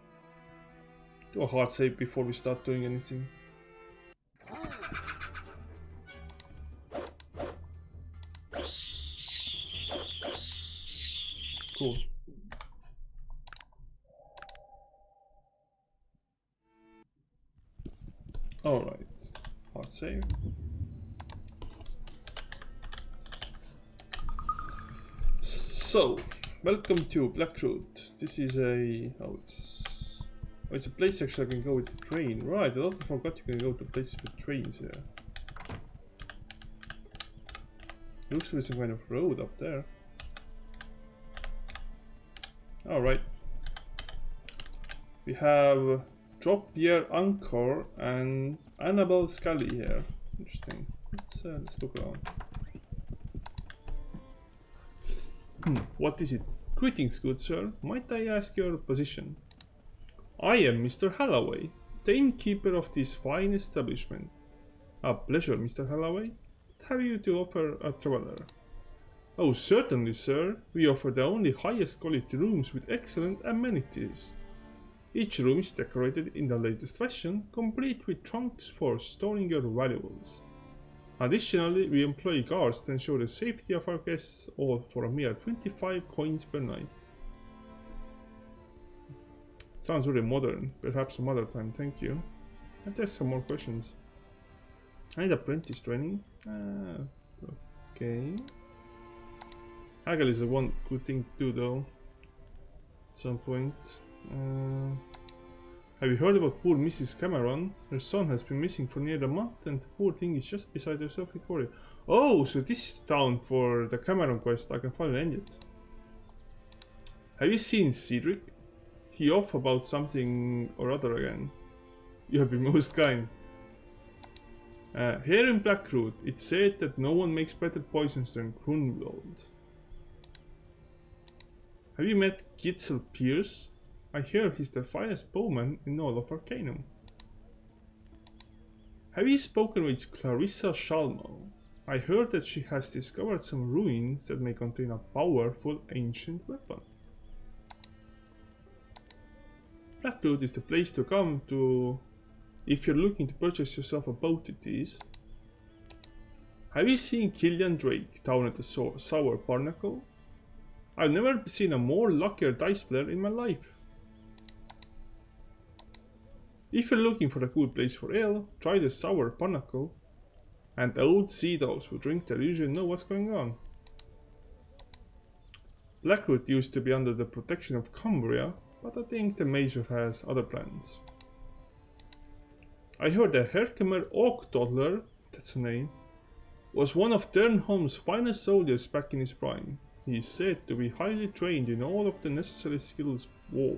Do a hard save before we start doing anything. Cool. Alright, hard save. So, welcome to Blackroot. This is a... it's a place actually I can go with the train. Right, I totally forgot you can go to places with trains here. Looks to be some kind of road up there. Alright. We have Drop Pierre Anchor and Annabelle Scully here. Interesting. Let's look around. What is it? Greetings, good sir. Might I ask your position? I am Mr. Halloway, the innkeeper of this fine establishment. A pleasure, Mr. Halloway. What have you to offer a traveler? Oh, certainly, sir. We offer the only highest quality rooms with excellent amenities. Each room is decorated in the latest fashion, complete with trunks for storing your valuables. Additionally, we employ guards to ensure the safety of our guests, all for a mere 25 coins per night. Sounds very modern, perhaps some other time, thank you. And there's some more questions. I need apprentice training. Okay. Haggle is the one good thing to do though. Some point. Have you heard about poor Mrs. Cameron? Her son has been missing for nearly a month and the poor thing is just beside herself in Victoria. Oh, so this is the town for the Cameron quest. I can finally end it. Have you seen Cedric? He off about something or other again. You have been most kind. Here in Blackroot, it's said that no one makes better poisons than Grunwald. Have you met Gitzel Pierce? I hear he's the finest bowman in all of Arcanum. Have you spoken with Clarissa Shalmo? I heard that she has discovered some ruins that may contain a powerful ancient weapon. Blackroot is the place to come to if you're looking to purchase yourself a boat, it is. Have you seen Killian Drake down at the Sour Barnacle? I've never seen a more luckier dice player in my life. If you're looking for a good place for ale, try the Sour Barnacle. And the old sea dogs who drink there usually know what's going on. Blackroot used to be under the protection of Cumbria, but I think the Major has other plans. I heard that Herkimer Oaktoddler, that's the name, was one of Dernholm's finest soldiers back in his prime. He is said to be highly trained in all of the necessary skills of war.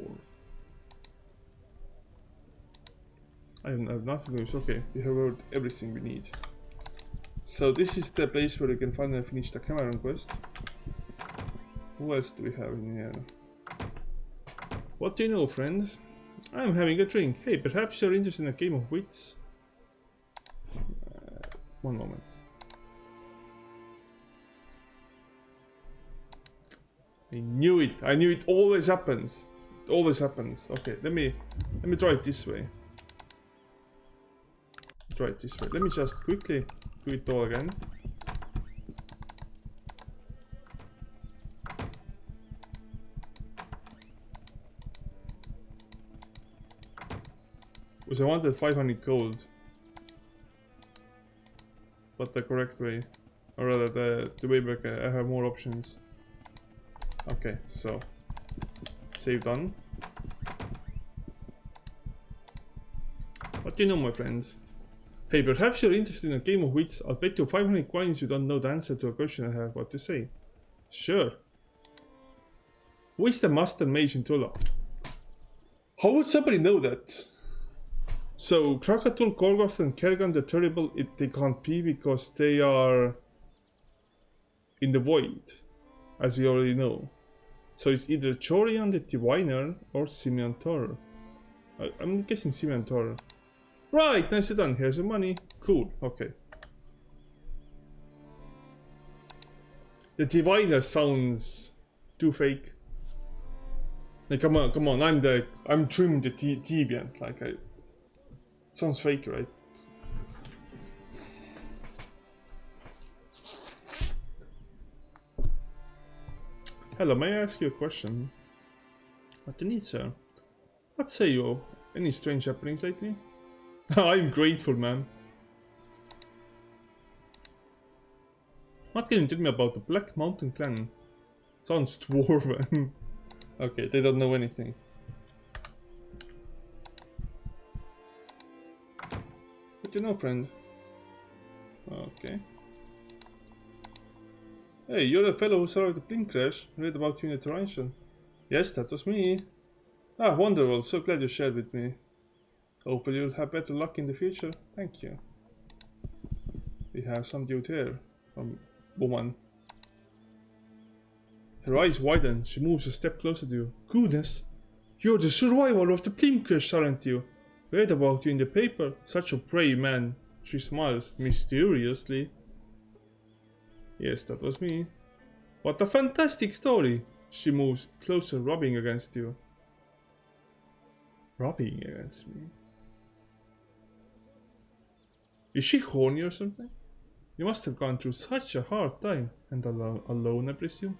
I have nothing to use. Okay, we have heard everything we need. So this is the place where we can finally finish the Cameron quest. Who else do we have in here? What do you know, friends? I'm having a drink. Hey, perhaps you're interested in a game of wits? One moment. I knew it. I knew it always happens. It always happens. Okay, let me try it this way. Try it this way. Let me just quickly do it all again. Because I wanted 500 gold. But the correct way. Or rather, the way back I have more options. Okay, so. Save done. What do you know, my friends? Hey, perhaps you're interested in a game of wits. I'll bet you 500 coins you don't know the answer to a question I have what to say. Sure. Who is the Master Mage in Tula? How would somebody know that? So, Krakatul, Golgoth and Kerrigan the Terrible, they can't be because they are in the void, as we already know. So it's either Chorian the Diviner or Simeon Tor. I'm guessing Simeon Tor. Right, nicely done. Here's the money. Cool, okay. The Diviner sounds too fake. Like, come on, I'm Trim the deviant. Like, sounds fake, right? Hello, may I ask you a question? What do you need, sir? What say you? Any strange happenings lately? I'm grateful, man. What can you tell me about the Black Mountain Clan? Sounds dwarven. Okay, they don't know anything. What do you know, friend? Okay. Hey, you're the fellow who survived the plane crash. Read about you in the Torrential. Yes, that was me. Ah, wonderful. So glad you shared with me. Hopefully you'll have better luck in the future. Thank you. We have some dude here. Woman. Her eyes widen. She moves a step closer to you. Goodness! You're the survivor of the plane crash, aren't you? Read about you in the paper. Such a brave man. She smiles mysteriously. Yes, that was me. What a fantastic story! She moves closer, rubbing against you. Rubbing against me? Is she horny or something? You must have gone through such a hard time, and alone, I presume.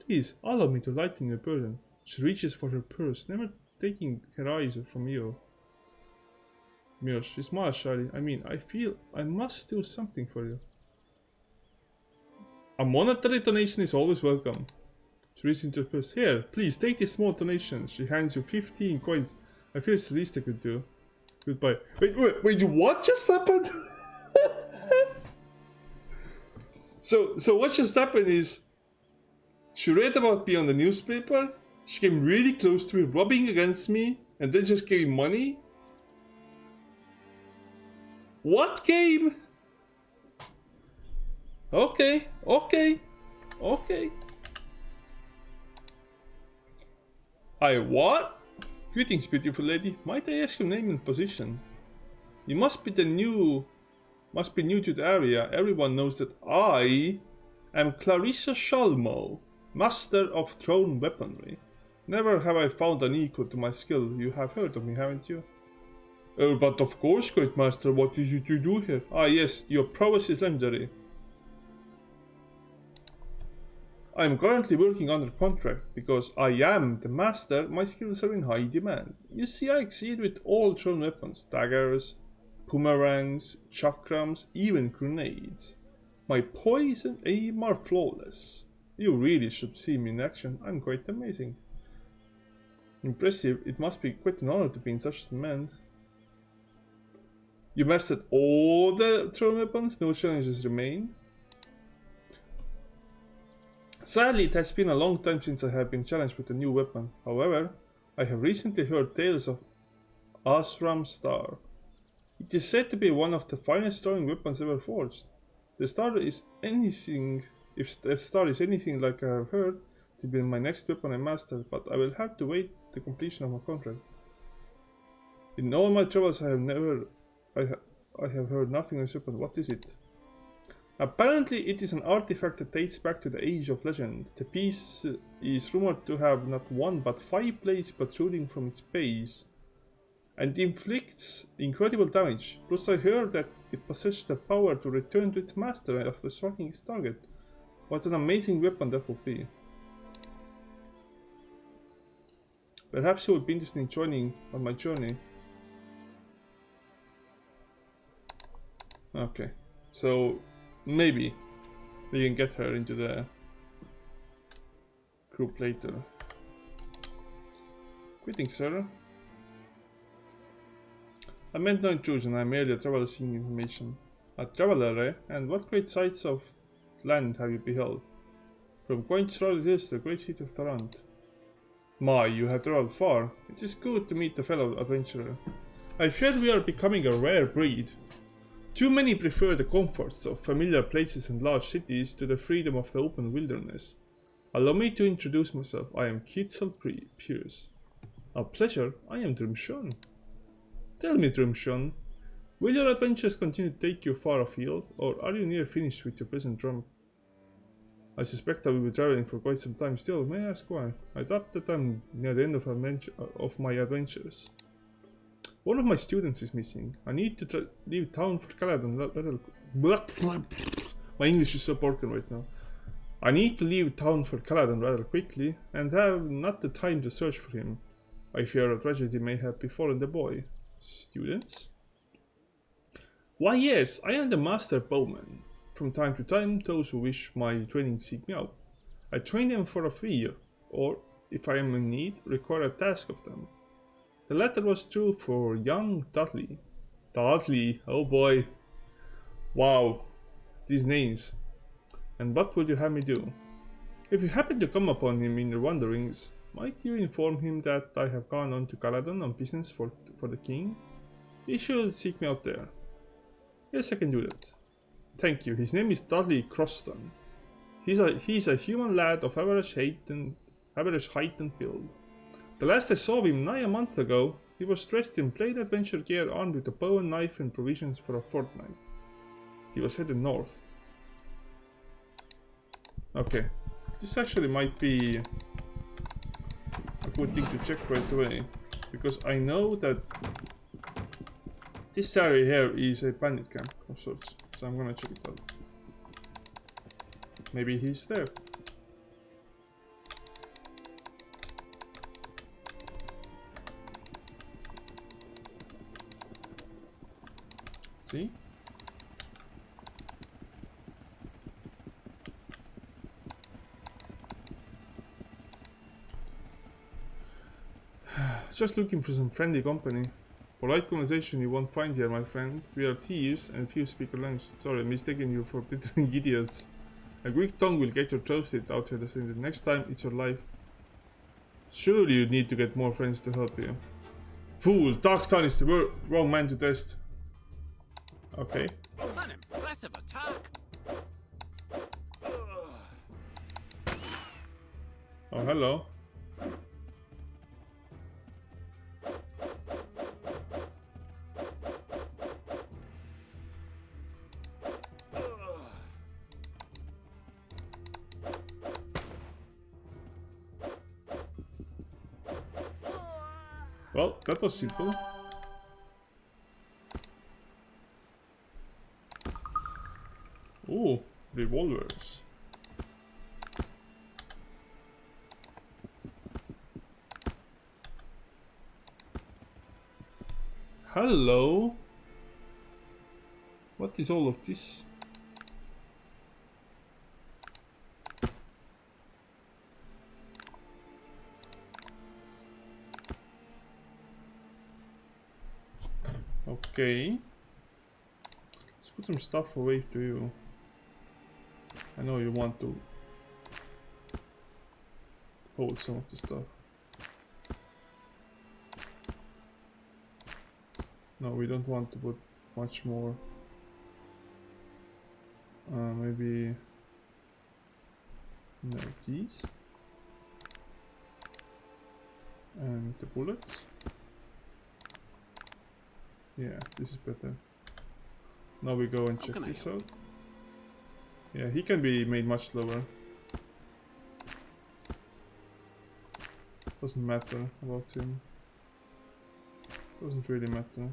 Please, allow me to lighten your burden. She reaches for her purse, never taking her eyes from you. Mir, she smiles shyly. I mean, I feel I must do something for you. A monetary donation is always welcome. She reaches into her purse. Here, please, take this small donation. She hands you 15 coins. I feel it's the least I could do. Goodbye. Wait, what just happened? So what just happened is, she read about me on the newspaper, she came really close to me, rubbing against me, and then just gave me money? What game? Okay. What? Greetings, beautiful lady. Might I ask your name and position? You must be new to the area. Everyone knows that I am Clarissa Shalmo, master of thrown weaponry. Never have I found an equal to my skill. You have heard of me, haven't you? Oh, but of course, great master. What did you do here? Ah, yes, your prowess is legendary. I am currently working under contract. Because I am the master, my skills are in high demand. You see, I exceed with all thrown weapons. Daggers, boomerangs, chakrams, even grenades. My poise and aim are flawless. You really should see me in action. I'm quite amazing. Impressive. It must be quite an honor to be in such demand. You mastered all the thrown weapons? No challenges remain? Sadly, it has been a long time since I have been challenged with a new weapon. However, I have recently heard tales of Asram Star. It is said to be one of the finest throwing weapons ever forged. The star is anything, if the star is anything like I have heard, to be my next weapon I master, but I will have to wait the completion of my contract. In all my travels I have heard nothing of this weapon. What is it? Apparently it is an artifact that dates back to the age of legend. The piece is rumored to have not one but 5 blades protruding from its base, and inflicts incredible damage. Plus I heard that it possesses the power to return to its master after striking its target. What an amazing weapon that would be. Perhaps you would be interested in joining on my journey. Okay, so maybe we can get her into the group later. Greetings, sir. I meant no intrusion, I'm merely a traveler seeking information. A traveler, eh? And what great sights of land have you beheld? From quaint rolling hills to the great city of Tarant. My, you have traveled far. It is good to meet a fellow adventurer. I fear we are becoming a rare breed. Too many prefer the comforts of familiar places and large cities to the freedom of the open wilderness. Allow me to introduce myself. I am Kitzel Pierce. A pleasure. I am Drimshon. Tell me, Drimshon, will your adventures continue to take you far afield, or are you near finished with your present drum? I suspect I will be traveling for quite some time still. May I ask why? I thought that I'm near the end of my adventures. One of my students is missing. I need to leave town for Caledon. My English is so broken right now. I need to leave town for Caledon rather quickly, and have not the time to search for him. I fear a tragedy may have befallen the boy. Students? Why yes, I am the master bowman. From time to time, those who wish my training seek me out. I train them for a fee, or, if I am in need, require a task of them. The latter was true for young Dudley. Dudley, oh boy. Wow, these names. And what would you have me do? If you happen to come upon him in your wanderings, might you inform him that I have gone on to Caledon on business for the king? He should seek me out there. Yes, I can do that. Thank you. His name is Dudley Croston. He's a human lad of average height and build. The last I saw him nigh a month ago, he was dressed in plain adventure gear, armed with a bow and knife and provisions for a fortnight. He was headed north. Okay, this actually might be a good thing to check right away, because I know that this area here is a bandit camp of sorts, so I'm gonna check it out. Maybe he's there. See? Just looking for some friendly company. Polite conversation you won't find here, my friend. We are thieves and few speak our language. Sorry, I'm mistaking you for glittering idiots. A Greek tongue will get you toasted out here the next time it's your life. Surely you need to get more friends to help you. Fool! Darktown is the wrong man to test. Okay. An impressive attack. Oh, hello. Well, that was simple. Ooh, revolvers. Hello? What is all of this? Okay. Let's put some stuff away to you. I know you want to hold some of the stuff. No, we don't want to put much more. Maybe no, these and the bullets. Yeah, this is better. Now we go and check this out. Yeah, he can be made much lower. Doesn't matter about him. Doesn't really matter.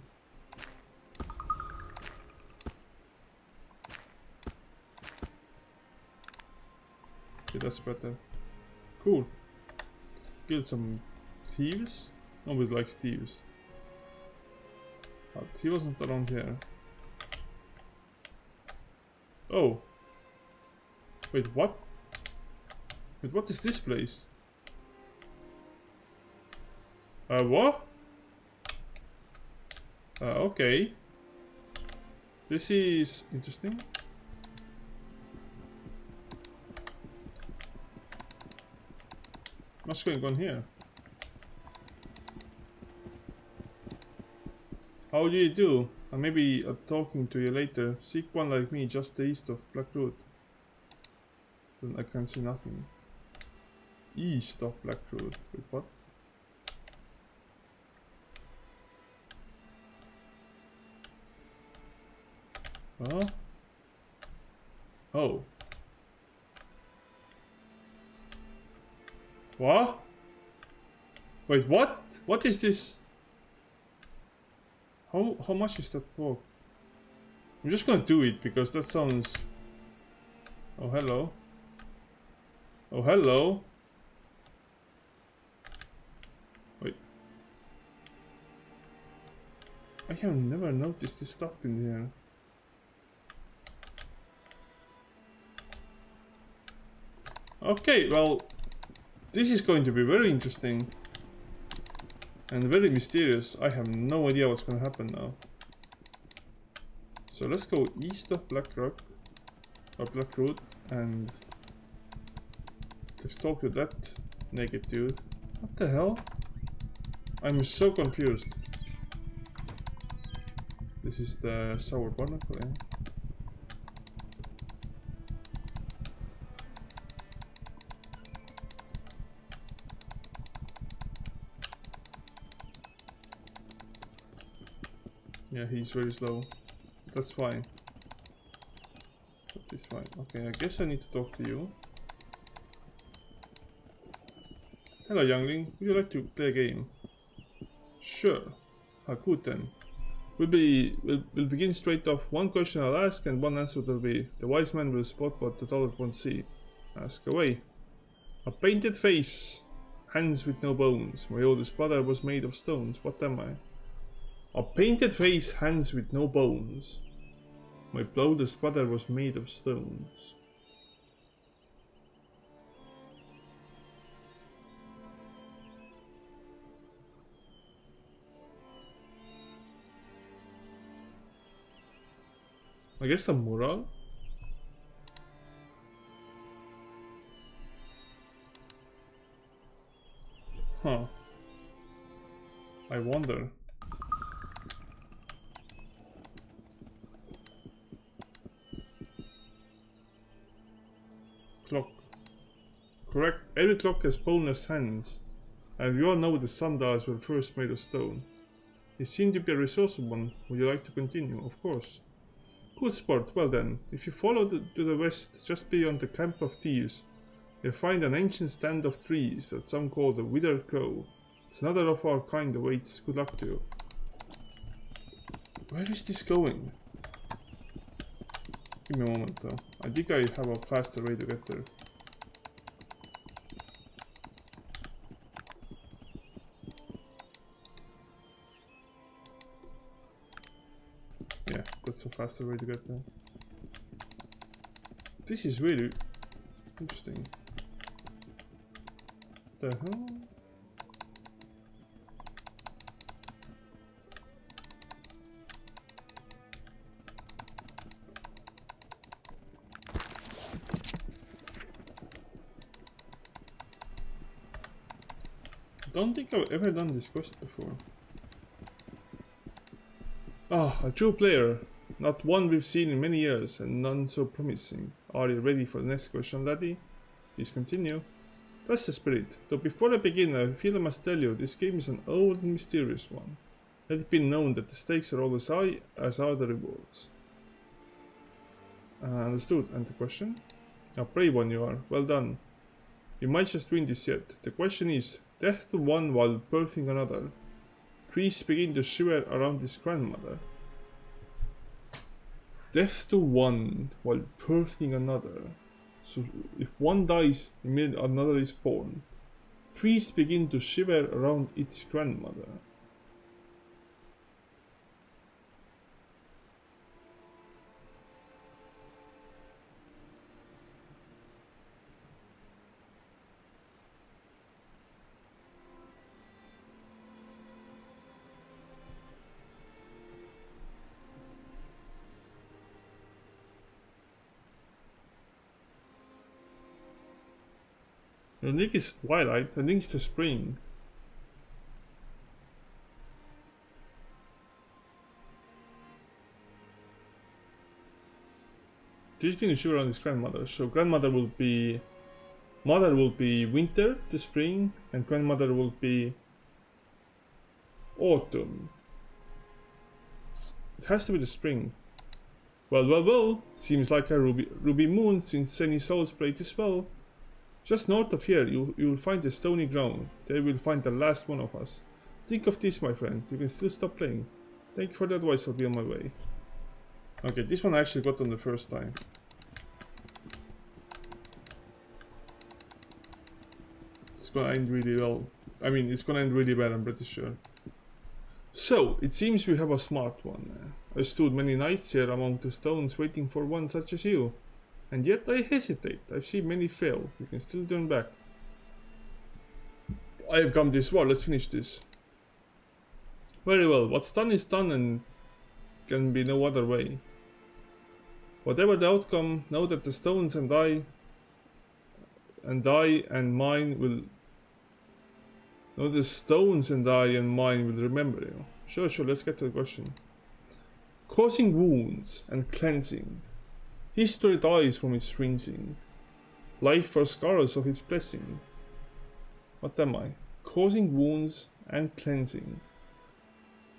Okay, that's better. Cool. Killed some thieves. Nobody likes thieves. But he wasn't around here. Oh. Wait, what? Wait, what is this place? What? Okay. This is interesting. What's going on here? How do you do? I may be talking to you later. Seek one like me just east of Black Road. Then I can see nothing. East of Black Road. Wait, what? Huh? Oh. What? Wait, what? What is this? How much is that pork? I'm just gonna do it because that sounds... Oh, hello. Oh, hello. Wait. I have never noticed this stuff in here. Okay, well, this is going to be very interesting. And very mysterious. I have no idea what's gonna happen now. So let's go east of Black Rock. Or Black Root. And... let's talk to that naked dude. What the hell? I'm so confused. This is the sour barnacle, yeah? Yeah, he's very slow. That's fine. That is fine. Okay, I guess I need to talk to you. Hello, youngling. Would you like to play a game? Sure. Good then. We'll begin straight off. One question I'll ask and one answer will be. The wise man will spot what the dullard won't see. Ask away. A painted face. Hands with no bones. My oldest brother was made of stones. What am I? A painted face, hands with no bones. My oldest brother was made of stones. I guess a mural? Huh. I wonder. Clock. Correct. Every clock has boneless hands. And we all know the sundials were first made of stone. You seem to be a resourceful one. Would you like to continue? Of course. Good sport. Well then, if you follow to the west, just beyond the camp of thieves, you'll find an ancient stand of trees that some call the Withered Crow. It's another of our kind awaits. Good luck to you. Where is this going? Give me a moment though. I think I have a faster way to get there. Yeah, that's a faster way to get there. This is really interesting. The hell? Don't think I've ever done this quest before. Ah, a true player. Not one we've seen in many years, and none so promising. Are you ready for the next question, laddie? Please continue. That's the spirit. Though before I begin, I feel I must tell you, this game is an old and mysterious one. Let it be known that the stakes are always high, as are the rewards. Understood. And the question? A brave one you are. Well done. You might just win this yet. The question is, death to one while birthing another. Trees begin to shiver around his grandmother. Death to one while birthing another. So if one dies, immediately another is born. Trees begin to shiver around its grandmother. I think it's twilight, I think it's the spring. Trees begin to shiver around his grandmother. So grandmother will be... Mother will be winter to spring, and grandmother will be autumn. It has to be the spring. Well, well, well. Seems like a ruby moon since any souls played as well. Just north of here, you will find the stony ground. There you will find the last one of us. Think of this, my friend. You can still stop playing. Thank you for the advice, I'll be on my way. Okay, this one I actually got on the first time. It's gonna end really well. I mean, it's gonna end really bad, I'm pretty sure. So, it seems we have a smart one. I stood many nights here among the stones waiting for one such as you. And yet I hesitate. I've seen many fail. You can still turn back. I have come this far. Let's finish this. Very well. What's done is done and can be no other way. Whatever the outcome, know that the stones and I and mine will... No, the stones and I and mine will remember you. Sure, let's get to the question. Causing wounds and cleansing. History dies from its rinsing. Life for scars of its blessing. What am I? Causing wounds and cleansing.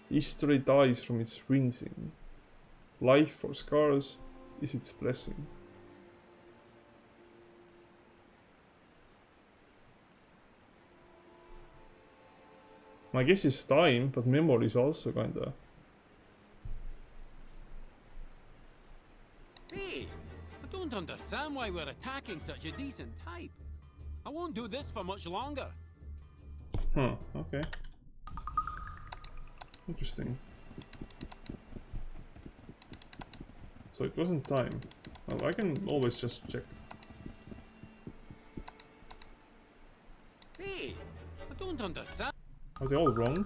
History dies from its rinsing. Life for scars is its blessing. My guess is time, but memory is also kinda... Hey, I don't understand why we're attacking such a decent type. I won't do this for much longer. Huh, okay. Interesting. So it wasn't time. Well, I can always just check. Hey, I don't understand. Are they all wrong?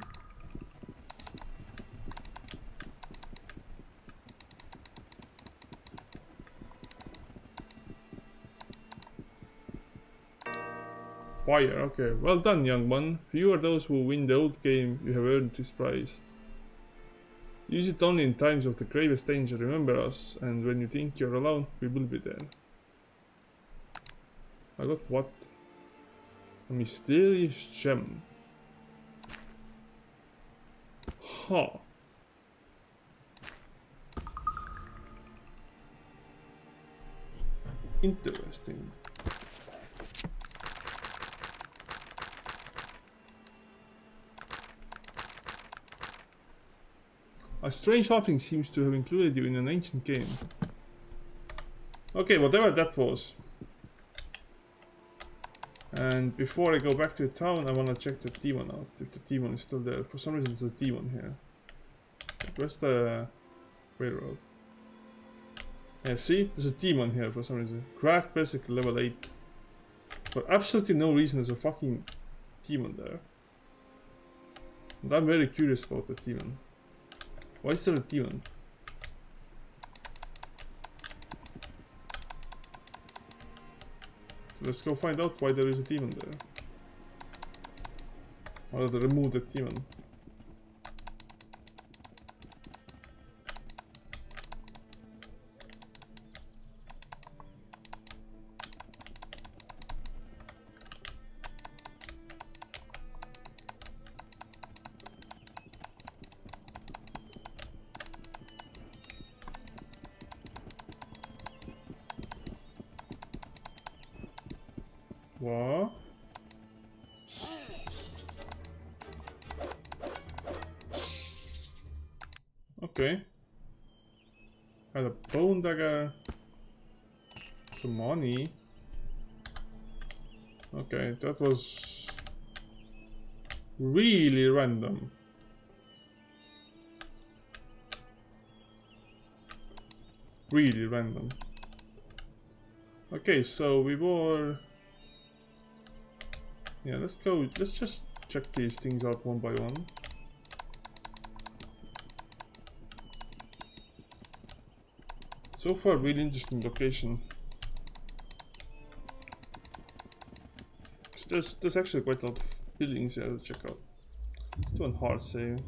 Fire, okay. Well done, young one. You are those who win the old game. You have earned this prize. Use it only in times of the gravest danger. Remember us, and when you think you're alone, we will be there. I got what? A mysterious gem. Huh. Interesting. A strange offering seems to have included you in an ancient game. Okay, whatever that was. And before I go back to the town, I want to check the demon out, if the demon is still there. For some reason there's a demon here. Where's the railroad? Yeah, see? There's a demon here for some reason. Crack Berserker level 8. For absolutely no reason there's a fucking demon there. And I'm very curious about the demon. Why is there a demon? So let's go find out why there is a demon there. Or they remove the demon. What? Okay. Had a bone dagger. Some money. Okay, that was really random. Really random. Okay, so we were... Yeah, let's go. Let's just check these things out one by one. So far, really interesting location. There's actually quite a lot of buildings here to check out. Let's do a hard save.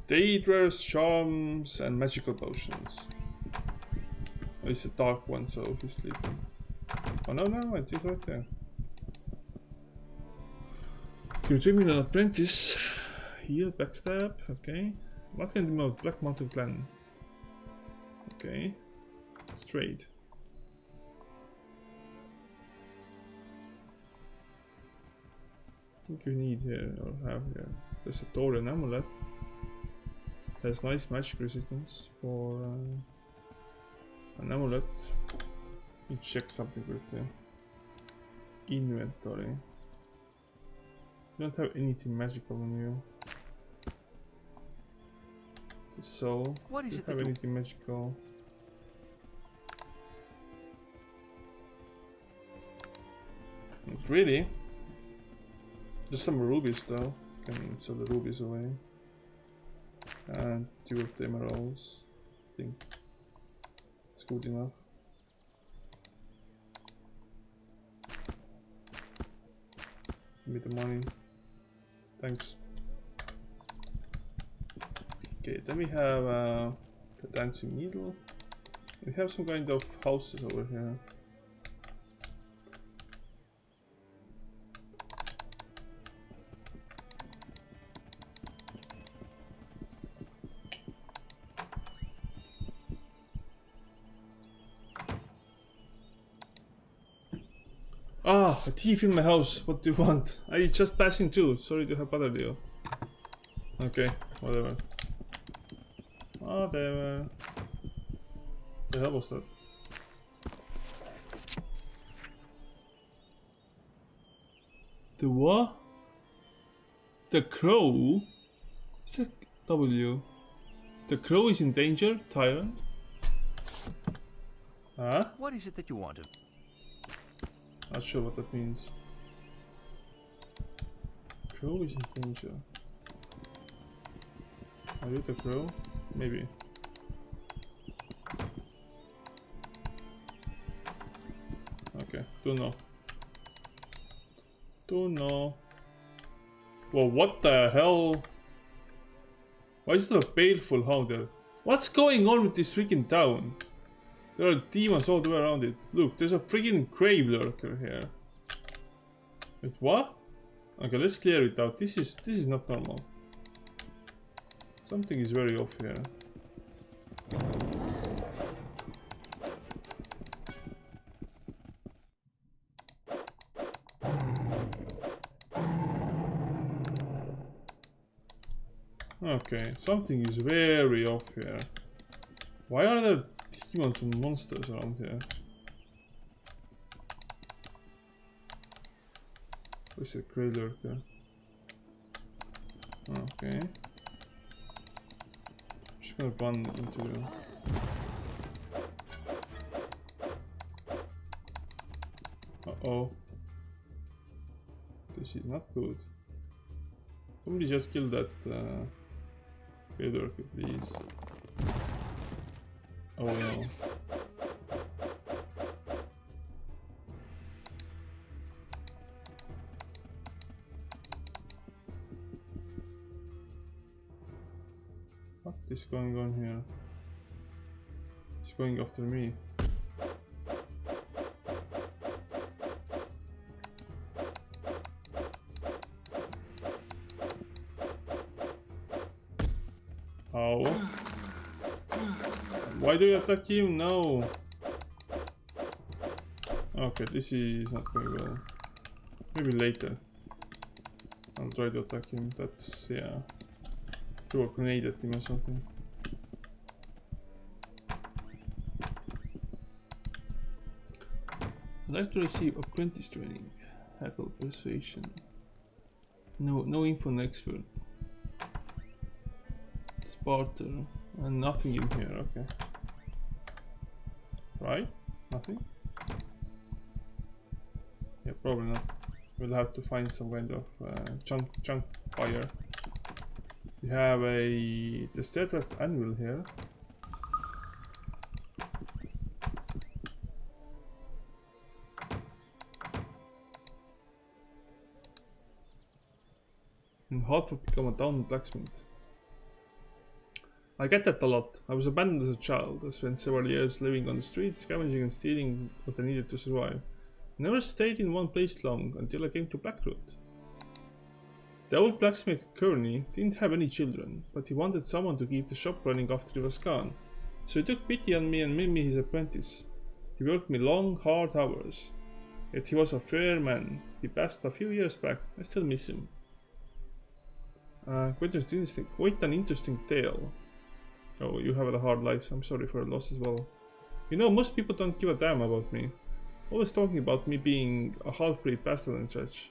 Daedras, charms, and magical potions. Oh, it's a dark one, so he's sleeping. Oh no, it's right there. You take me an apprentice. Heal, backstab, okay. What can do about Black Mountain Clan? Okay. Let's trade. I think we need here, or have here. There's a Tauren amulet. Has nice magic resistance for an amulet. Let me check something quickly. Inventory. You don't have anything magical on you. So, what is do it you have that anything magical? Not really. There's some rubies though. Can sell the rubies away. And 2 of the emeralds. I think it's good enough. Give me the money. Thanks. Okay, then we have the dancing needle. We have some kind of houses over here. Ah, a thief in my house. What do you want? I just passing through. Sorry to have bothered you. Okay, whatever. Whatever. The hell was that? The what? The crow? Is that W? The crow is in danger, Tyrant? Huh? What is it that you wanted? Not sure what that means. Crow is in danger. Are you the crow? Maybe. Okay, don't know. Don't know. Well, what the hell? Why is there a baleful hound there? What's going on with this freaking town? There are demons all the way around it. Look, there's a freaking grave lurker here. Wait, what? Okay, let's clear it out. This is not normal. Something is very off here. Okay, something is very off here. Why are there demons and monsters around here? Where's the grey lurker? Okay. Just gonna run into the... Uh-oh. This is not good. Somebody just killed that grey lurker, please. Oh no. What is going on here? He's going after me. How? Why do you attack him? No. Okay, this is not going well. Maybe later. I'll try to attack him. That's, yeah. Throw a grenade at him or something. I'd like to receive apprentice training. Hackle persuasion. No info on expert. Sparta. And nothing in here, okay. Right? Nothing? Yeah, probably not. We'll have to find some kind of chunk fire. We have the steadfast anvil here. And half have become a town blacksmith. I get that a lot. I was abandoned as a child. I spent several years living on the streets, scavenging and stealing what I needed to survive. I never stayed in one place long until I came to Blackroot. The old blacksmith, Kearney, didn't have any children, but he wanted someone to keep the shop running after he was gone. So he took pity on me and made me his apprentice. He worked me long, hard hours. Yet he was a fair man. He passed a few years back. I still miss him. Quite an interesting tale. Oh, you have a hard life. I'm sorry for the loss as well. You know, most people don't give a damn about me. Always talking about me being a half-breed bastard and such.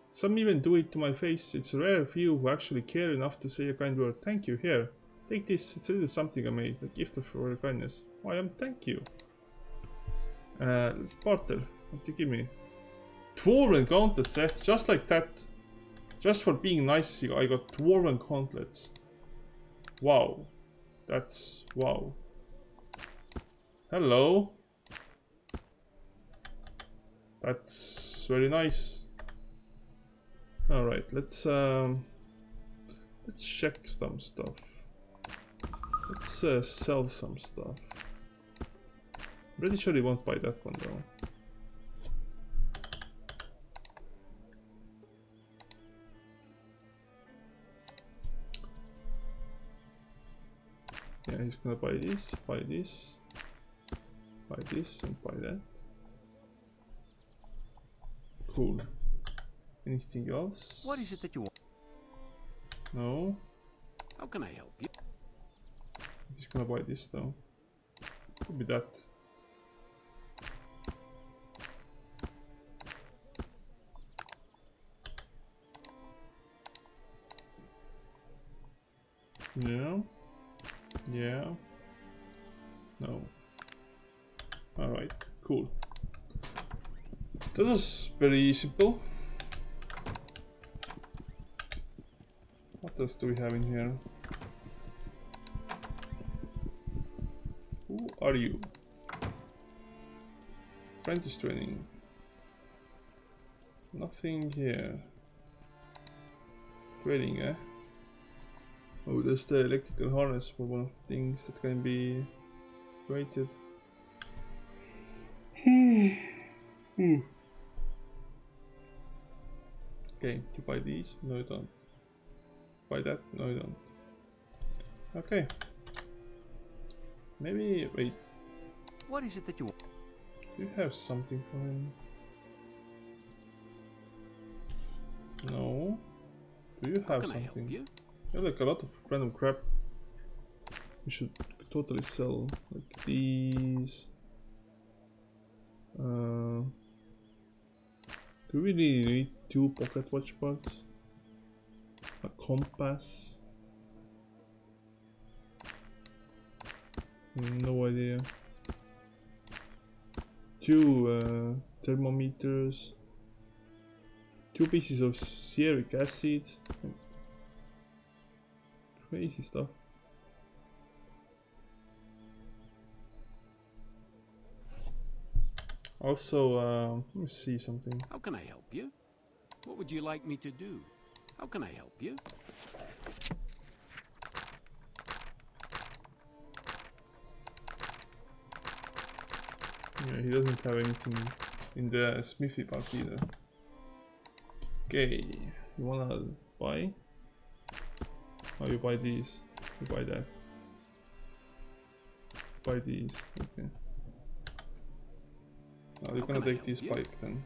Some even do it to my face. It's a rare few who actually care enough to say a kind word. Thank you, here. Take this. It's really something I made. A gift for your kindness. I am thank you. Let's barter. What do you give me? Dwarven gauntlets, eh? Just like that. Just for being nice, I got dwarven gauntlets. Wow. That's wow. Hello. That's very nice. Alright, let's check some stuff. Let's sell some stuff. Pretty sure he won't buy that one though. Yeah, he's gonna buy this, buy this, buy this, and buy that. Cool. Anything else? What is it that you want? No. How can I help you? He's gonna buy this though. Could be that. Yeah. Yeah. No. Alright, cool. That was very simple. What else do we have in here? Who are you? Apprentice training. Nothing here. Trading, eh? Oh, there's the electrical harness for one of the things that can be rated. Okay, you buy these? No, you don't. Buy that? No, you don't. Okay. Maybe, wait. What is it that you want? Do you have something for him? No. Do you have something? How can I help you? You have like a lot of random crap. We should totally sell like these. Do we really need 2 pocket watch parts? A compass? No idea. 2 thermometers. 2 pieces of stearic acid. Crazy stuff. Also, let me see something. How can I help you? What would you like me to do? How can I help you? Yeah, he doesn't have anything in the smithy part either. Okay, you wanna buy? Oh, you buy these. You buy that. Buy these. Okay. Oh, you're gonna take this bike then.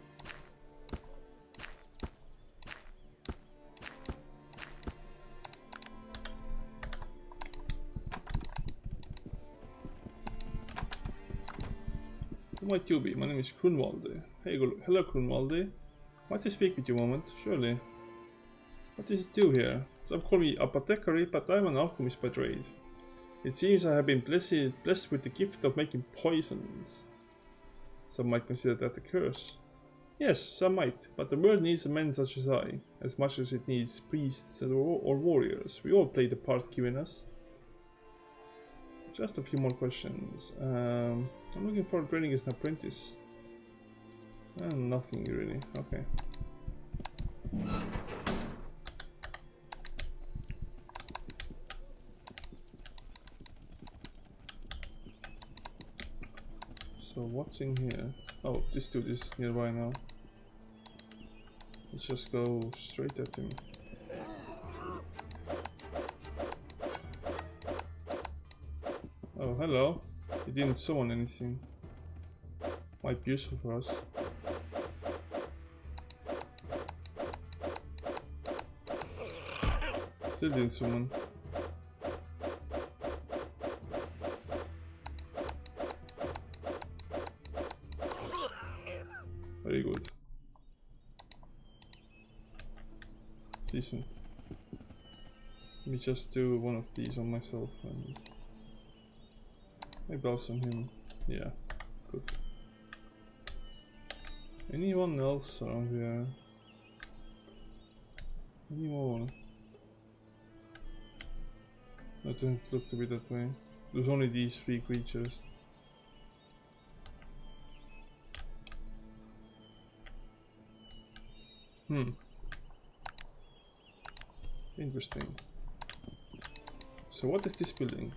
Who might you be? My name is Grunwalde. Hey, hello Grunwalde. Might I speak with you a moment? Surely. What does it do here? Some call me apothecary, but I'm an alchemist by trade. It seems I have been blessed with the gift of making poisons. Some might consider that a curse. Yes, some might, but the world needs men such as I, as much as it needs priests or warriors. We all play the part given us. Just a few more questions. I'm looking for training as an apprentice. Nothing really. Okay. So what's in here? Oh, this dude is nearby now. Let's just go straight at him. hello. He didn't summon anything. Might be useful for us. Still didn't summon. Very good. Decent. Let me just do one of these on myself and maybe also on him. Yeah, good. Anyone else around here? Any more? That doesn't look to be that way. There's only these 3 creatures. Interesting. So what is this building?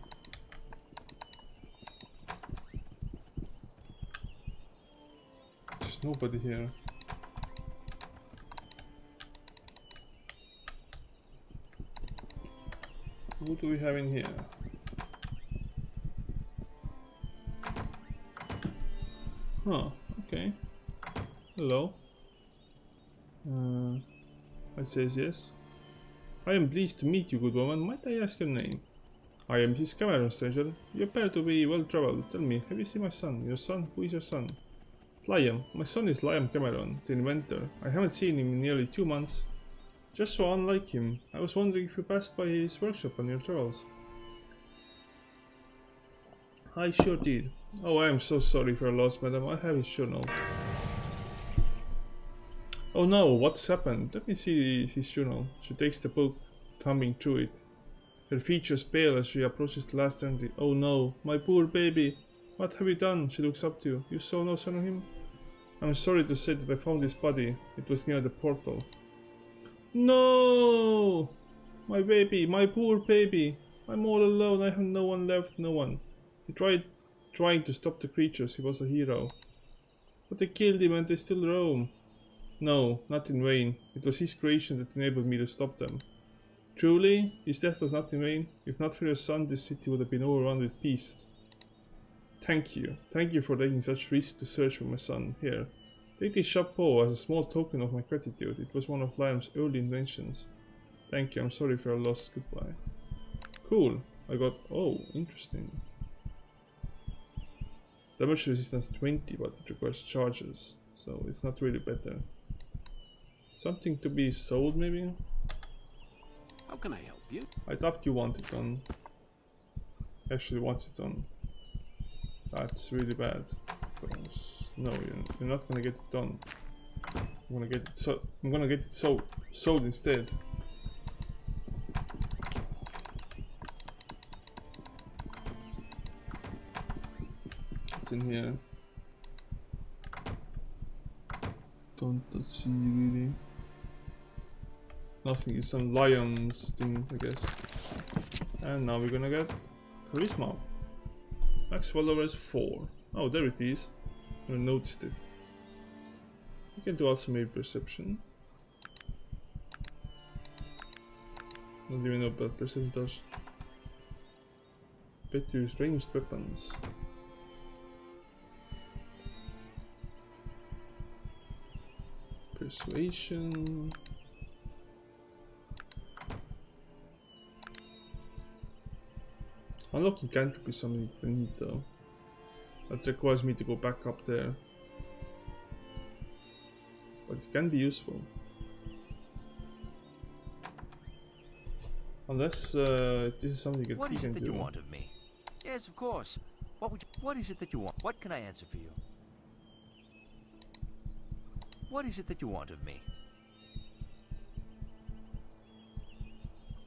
There's nobody here. What do we have in here? Huh, okay. Hello. I says yes. I am pleased to meet you, good woman. Might I ask your name? I am his Cameron, stranger. You appear to be well traveled. Tell me, have you seen my son? Your son? Who is your son? Liam. My son is Liam Cameron, the inventor. I haven't seen him in nearly 2 months. Just so unlike him. I was wondering if you passed by his workshop on your travels. I sure did. Oh, I am so sorry for your loss, madam. I have his journal. Oh no, what's happened? Let me see his journal. She takes the book, thumbing through it. Her features pale as she approaches the last entry. Oh no, my poor baby. What have you done? She looks up to you. You saw no sign of him? I'm sorry to say that I found his body. It was near the portal. No! My baby, my poor baby. I'm all alone. I have no one left, no one. He tried trying to stop the creatures. He was a hero. But they killed him and they still roam. No, not in vain. It was his creation that enabled me to stop them. Truly, his death was not in vain. If not for your son, this city would have been overrun with beasts. Thank you. Thank you for taking such risk to search for my son. Here, take this chapeau as a small token of my gratitude. It was one of Liam's early inventions. Thank you. I'm sorry for your loss. Goodbye. Cool. I got... Oh, interesting. Damage resistance 20, but it requires charges. So it's not really better. Something to be sold, maybe? How can I help you? I thought you wanted on. Actually wants it on. That's really bad. Because no, you're not gonna get it done. I'm gonna get it sold instead. It's in here. Don't see really. Nothing. It's some lions thing, I guess. And now we're gonna get charisma. Max followers 4. Oh, there it is. I noticed it. You can do also maybe perception. Don't even know about percentage. Bet you use ranged weapons. Persuasion. Unlocking cantrip is something I need though. That requires me to go back up there. But it can be useful. Unless this is something that what he is can it that do. You want of me? Yes, of course. What is it that you want? What can I answer for you? What is it that you want of me?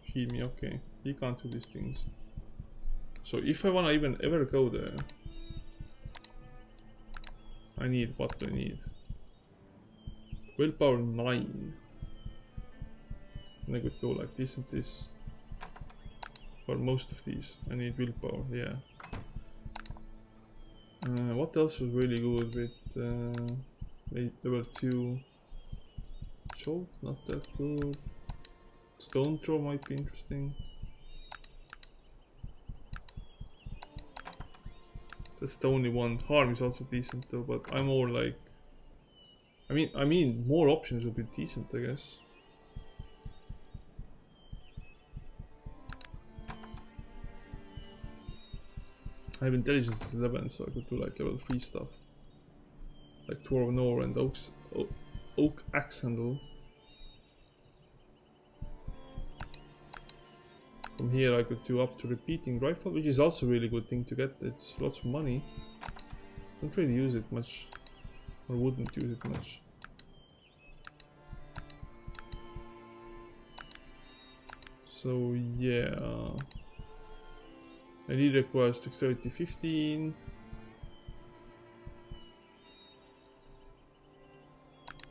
Heal me, okay. He can't do these things. So if I wanna even ever go there, I need, what do I need? Willpower 9. And I could go like this and this. For most of these, I need willpower, yeah. What else was really good with level 2? Jolt, not that good. Stone throw might be interesting. That's the only one. Harm is also decent though, but I'm more like, I mean more options would be decent, I guess. I have intelligence 11, so I could do like level 3 stuff, like Tour of Nor and Oak Axe Handle. From here I could do up to repeating rifle, which is also a really good thing to get. It's lots of money. Don't really use it much, or wouldn't use it much. So yeah, I need requires dexterity 15.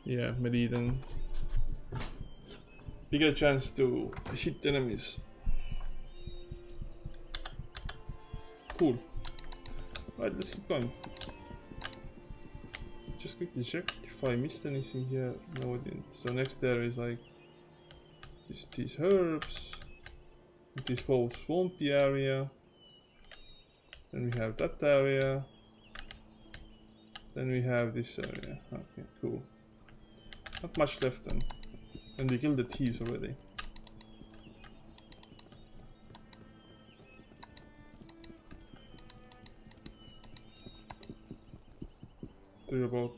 Yeah, Meriden. You get a chance to hit enemies. Cool. Alright, let's keep going. Just quickly check if I missed anything here. No, I didn't. So next there is like these herbs, this whole swampy area. Then we have that area. Then we have this area. Okay, cool. Not much left then. And we killed the thieves already. They're about.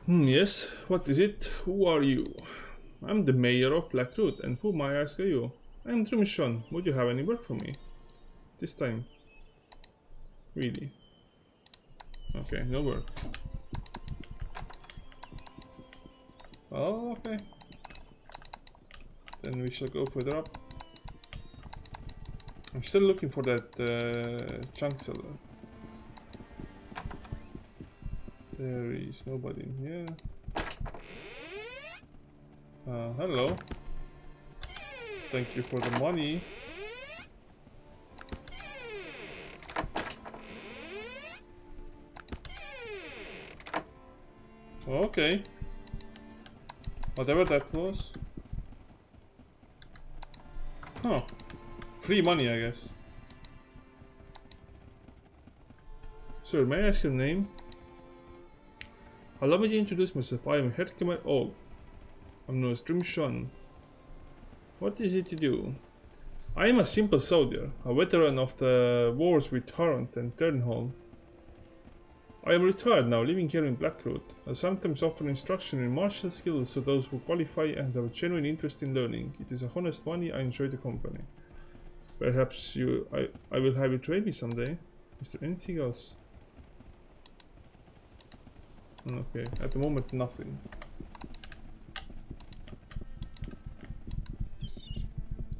Yes, what is it? Who are you? I'm the mayor of Blackroot, and who may I ask are you? I'm Trimishon. Would you have any work for me? This time. Really? Okay, no work. Oh, okay. Then we shall go further up. I'm still looking for that chunk seller. There is nobody in here. Hello. Thank you for the money. Okay. Whatever that was. Huh. Free money, I guess. Sir, may I ask your name? Allow me to introduce myself. I am Herkimer. Oh, I'm known as Trimshon. What is it you do? I am a simple soldier, a veteran of the wars with Harrant and Turnhall. I am retired now, living here in Blackroot. I sometimes offer instruction in martial skills to those who qualify and have a genuine interest in learning. It is a honest money. I enjoy the company. Perhaps I will have you train me someday. Is there anything else? Okay, at the moment nothing.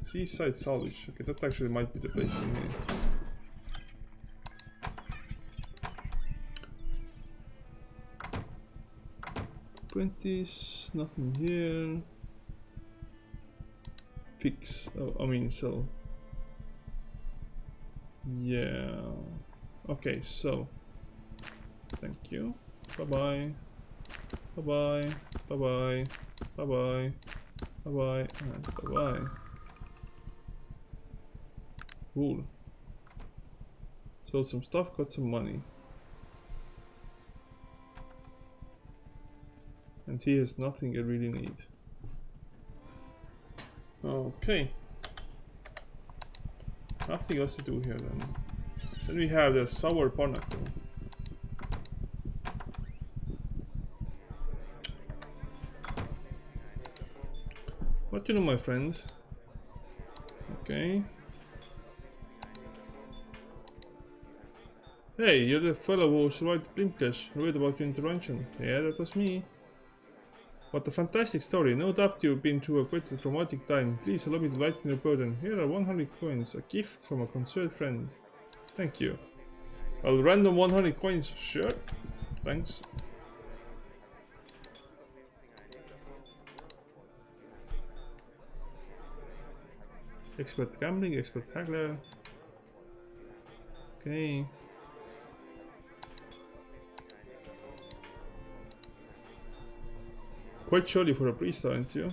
Seaside salvage. Okay, that actually might be the place for me. 20s, nothing here. Fix. Oh, I mean sell. Yeah. Okay, so thank you. Bye bye. Bye bye. Bye bye. Bye bye. Bye bye. And bye bye. Cool. Sold some stuff, got some money. And he has nothing I really need. Okay. Nothing else to do here then. Then we have the sour barnacle. What do you know, my friends? Okay. Hey, you're the fellow who survived the Blimplash. I read about your intervention. Yeah, that was me. What a fantastic story. No doubt you've been through a quite a traumatic time. Please allow me to lighten your burden. Here are 100 coins, a gift from a concerned friend. Thank you. I'll random 100 coins. Sure. Thanks. Expert gambling, expert haggler. Okay. quite surly for a priest, aren't you?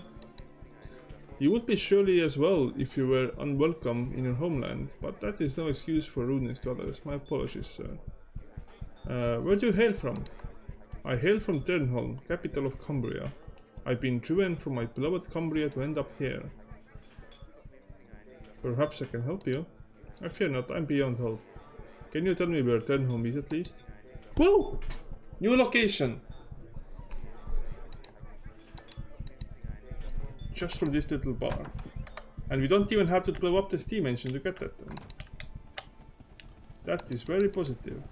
You would be surely as well if you were unwelcome in your homeland, but that is no excuse for rudeness to others. My apologies, sir. Where do you hail from? I hail from Turnholm, capital of Cumbria. I've been driven from my beloved Cumbria to end up here. Perhaps I can help you? I fear not, I'm beyond help. Can you tell me where Turnholm is at least? Whoa! New location! Just from this little bar. And we don't even have to blow up the steam engine to get that done. That is very positive.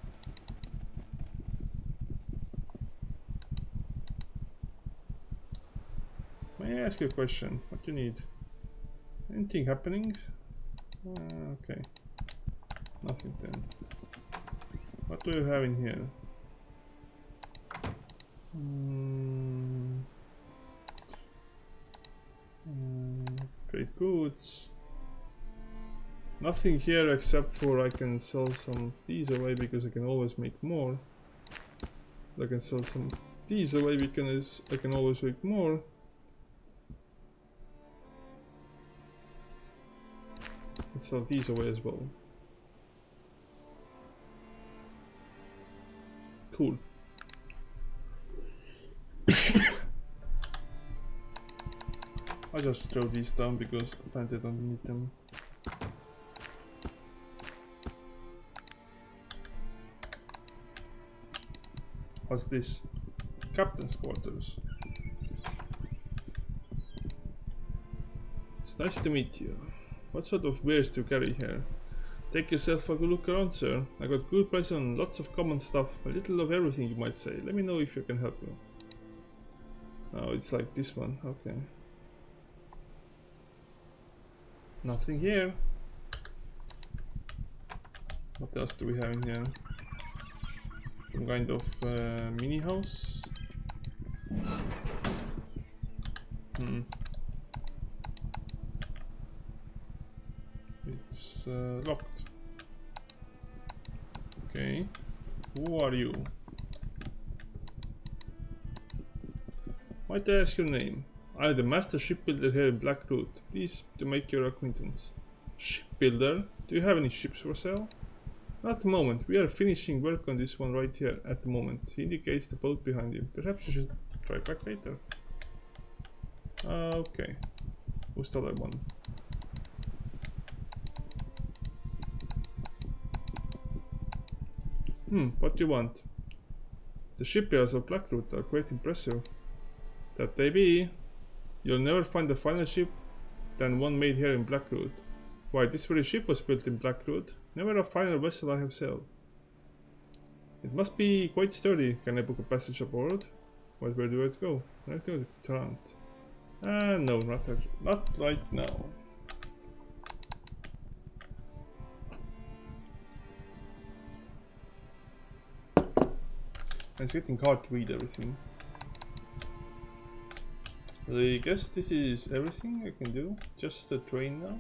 May I ask you a question? What do you need? Anything happening? Okay. Nothing then. What do you have in here? Trade goods. Nothing here except for I can sell some of these away because I can always make more. I can sell some of these away because I can always make more. And sell these away as well. Cool. I just throw these down because apparently I don't need them. What's this? Captain's quarters. It's nice to meet you. What sort of wares do you carry here? Take yourself a good look around, sir. I got good prices on lots of common stuff, a little of everything you might say. Let me know if I can help you. Oh, it's like this one, okay. Nothing here. What else do we have in here? Some kind of mini house. It's locked. Okay. Who are you? Might I ask your name? I am the master shipbuilder here in Blackroot. Please to make your acquaintance. Shipbuilder? Do you have any ships for sale? Not at the moment. We are finishing work on this one right here at the moment. He indicates the boat behind him. Perhaps you should try back later. Okay. Who's the other one? What do you want? The shipyards of Blackroot are quite impressive. That they be. You'll never find a finer ship than one made here in Blackroot. Why, this very ship was built in Blackroot. Never a finer vessel I have sailed. It must be quite sturdy. Can I book a passage aboard? Where do I go? Can I go to Tarrant? No, not right now. It's getting hard to read everything. I guess this is everything I can do. Just the train now.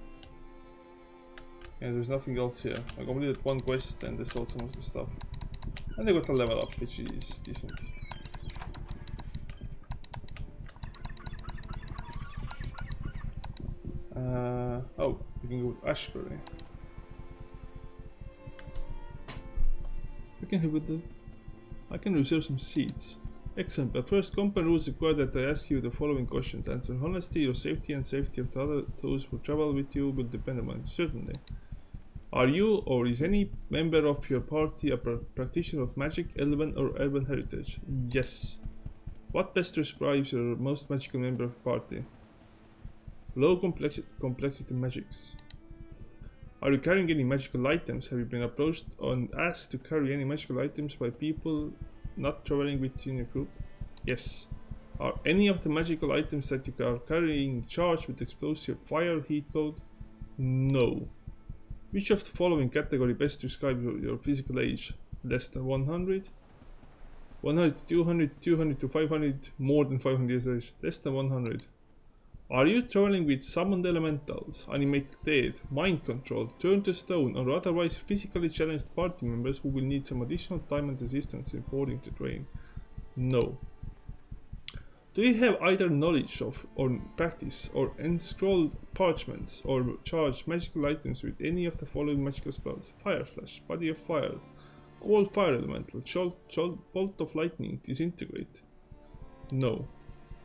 And there's nothing else here. I completed one quest and I sold some of the stuff. And I got a level up, which is decent. Oh, we can go with Ashbury. I can reserve some seats. Excellent, but first company rules require that I ask you the following questions. Answer honestly, your safety and safety of those who travel with you will depend on it. Certainly. Are you or is any member of your party a practitioner of magic, elven or urban heritage? Yes. What best describes your most magical member of the party? Low complexity magics. Are you carrying any magical items? Have you been approached and asked to carry any magical items by people not traveling with you in your group? Yes. Are any of the magical items that you are carrying charged with explosive fire heat code? No. Which of the following category best describes your physical age? Less than 100? 100 to 200, 200 to 500, more than 500 years of age? Less than 100. Are you traveling with summoned elementals, animated dead, mind control, turn to stone, or otherwise physically challenged party members who will need some additional time and assistance in boarding the train? No. Do you have either knowledge of or practice or enscrolled parchments or charge magical items with any of the following magical spells? Fire Flash, Body of Fire, Cold Fire Elemental, Bolt of Lightning, Disintegrate? No.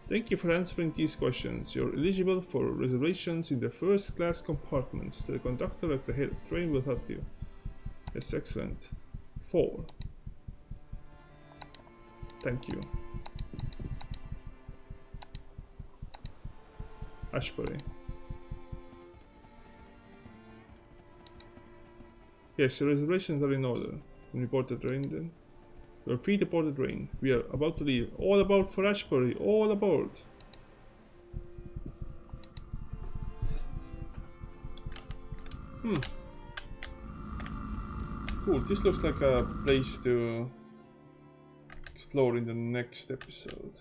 Thank you for answering these questions. You're eligible for reservations in the first class compartments. The conductor at the train will help you. Yes, excellent. 4. Thank you. Ashbury. Yes, your reservations are in order. Can we board the train then? We are free to board the train. We are about to leave. All aboard for Ashbury. All aboard. Cool. This looks like a place to explore in the next episode.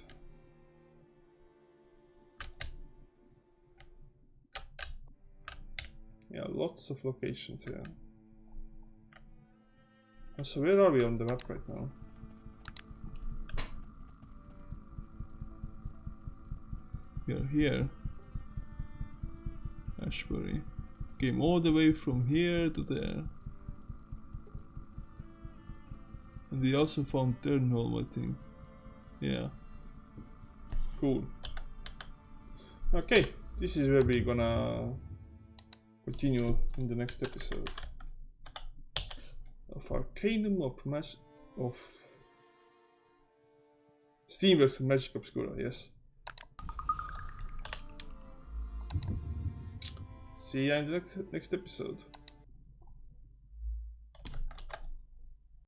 Yeah, lots of locations here. So where are we on the map right now? We are here. Ashbury. Came all the way from here to there. And we also found Turnholm, I think. Yeah. Cool. Okay, this is where we're gonna continue in the next episode. Of Arcanum, of Steamworks and Magick Obscura, yes. See ya in the next episode.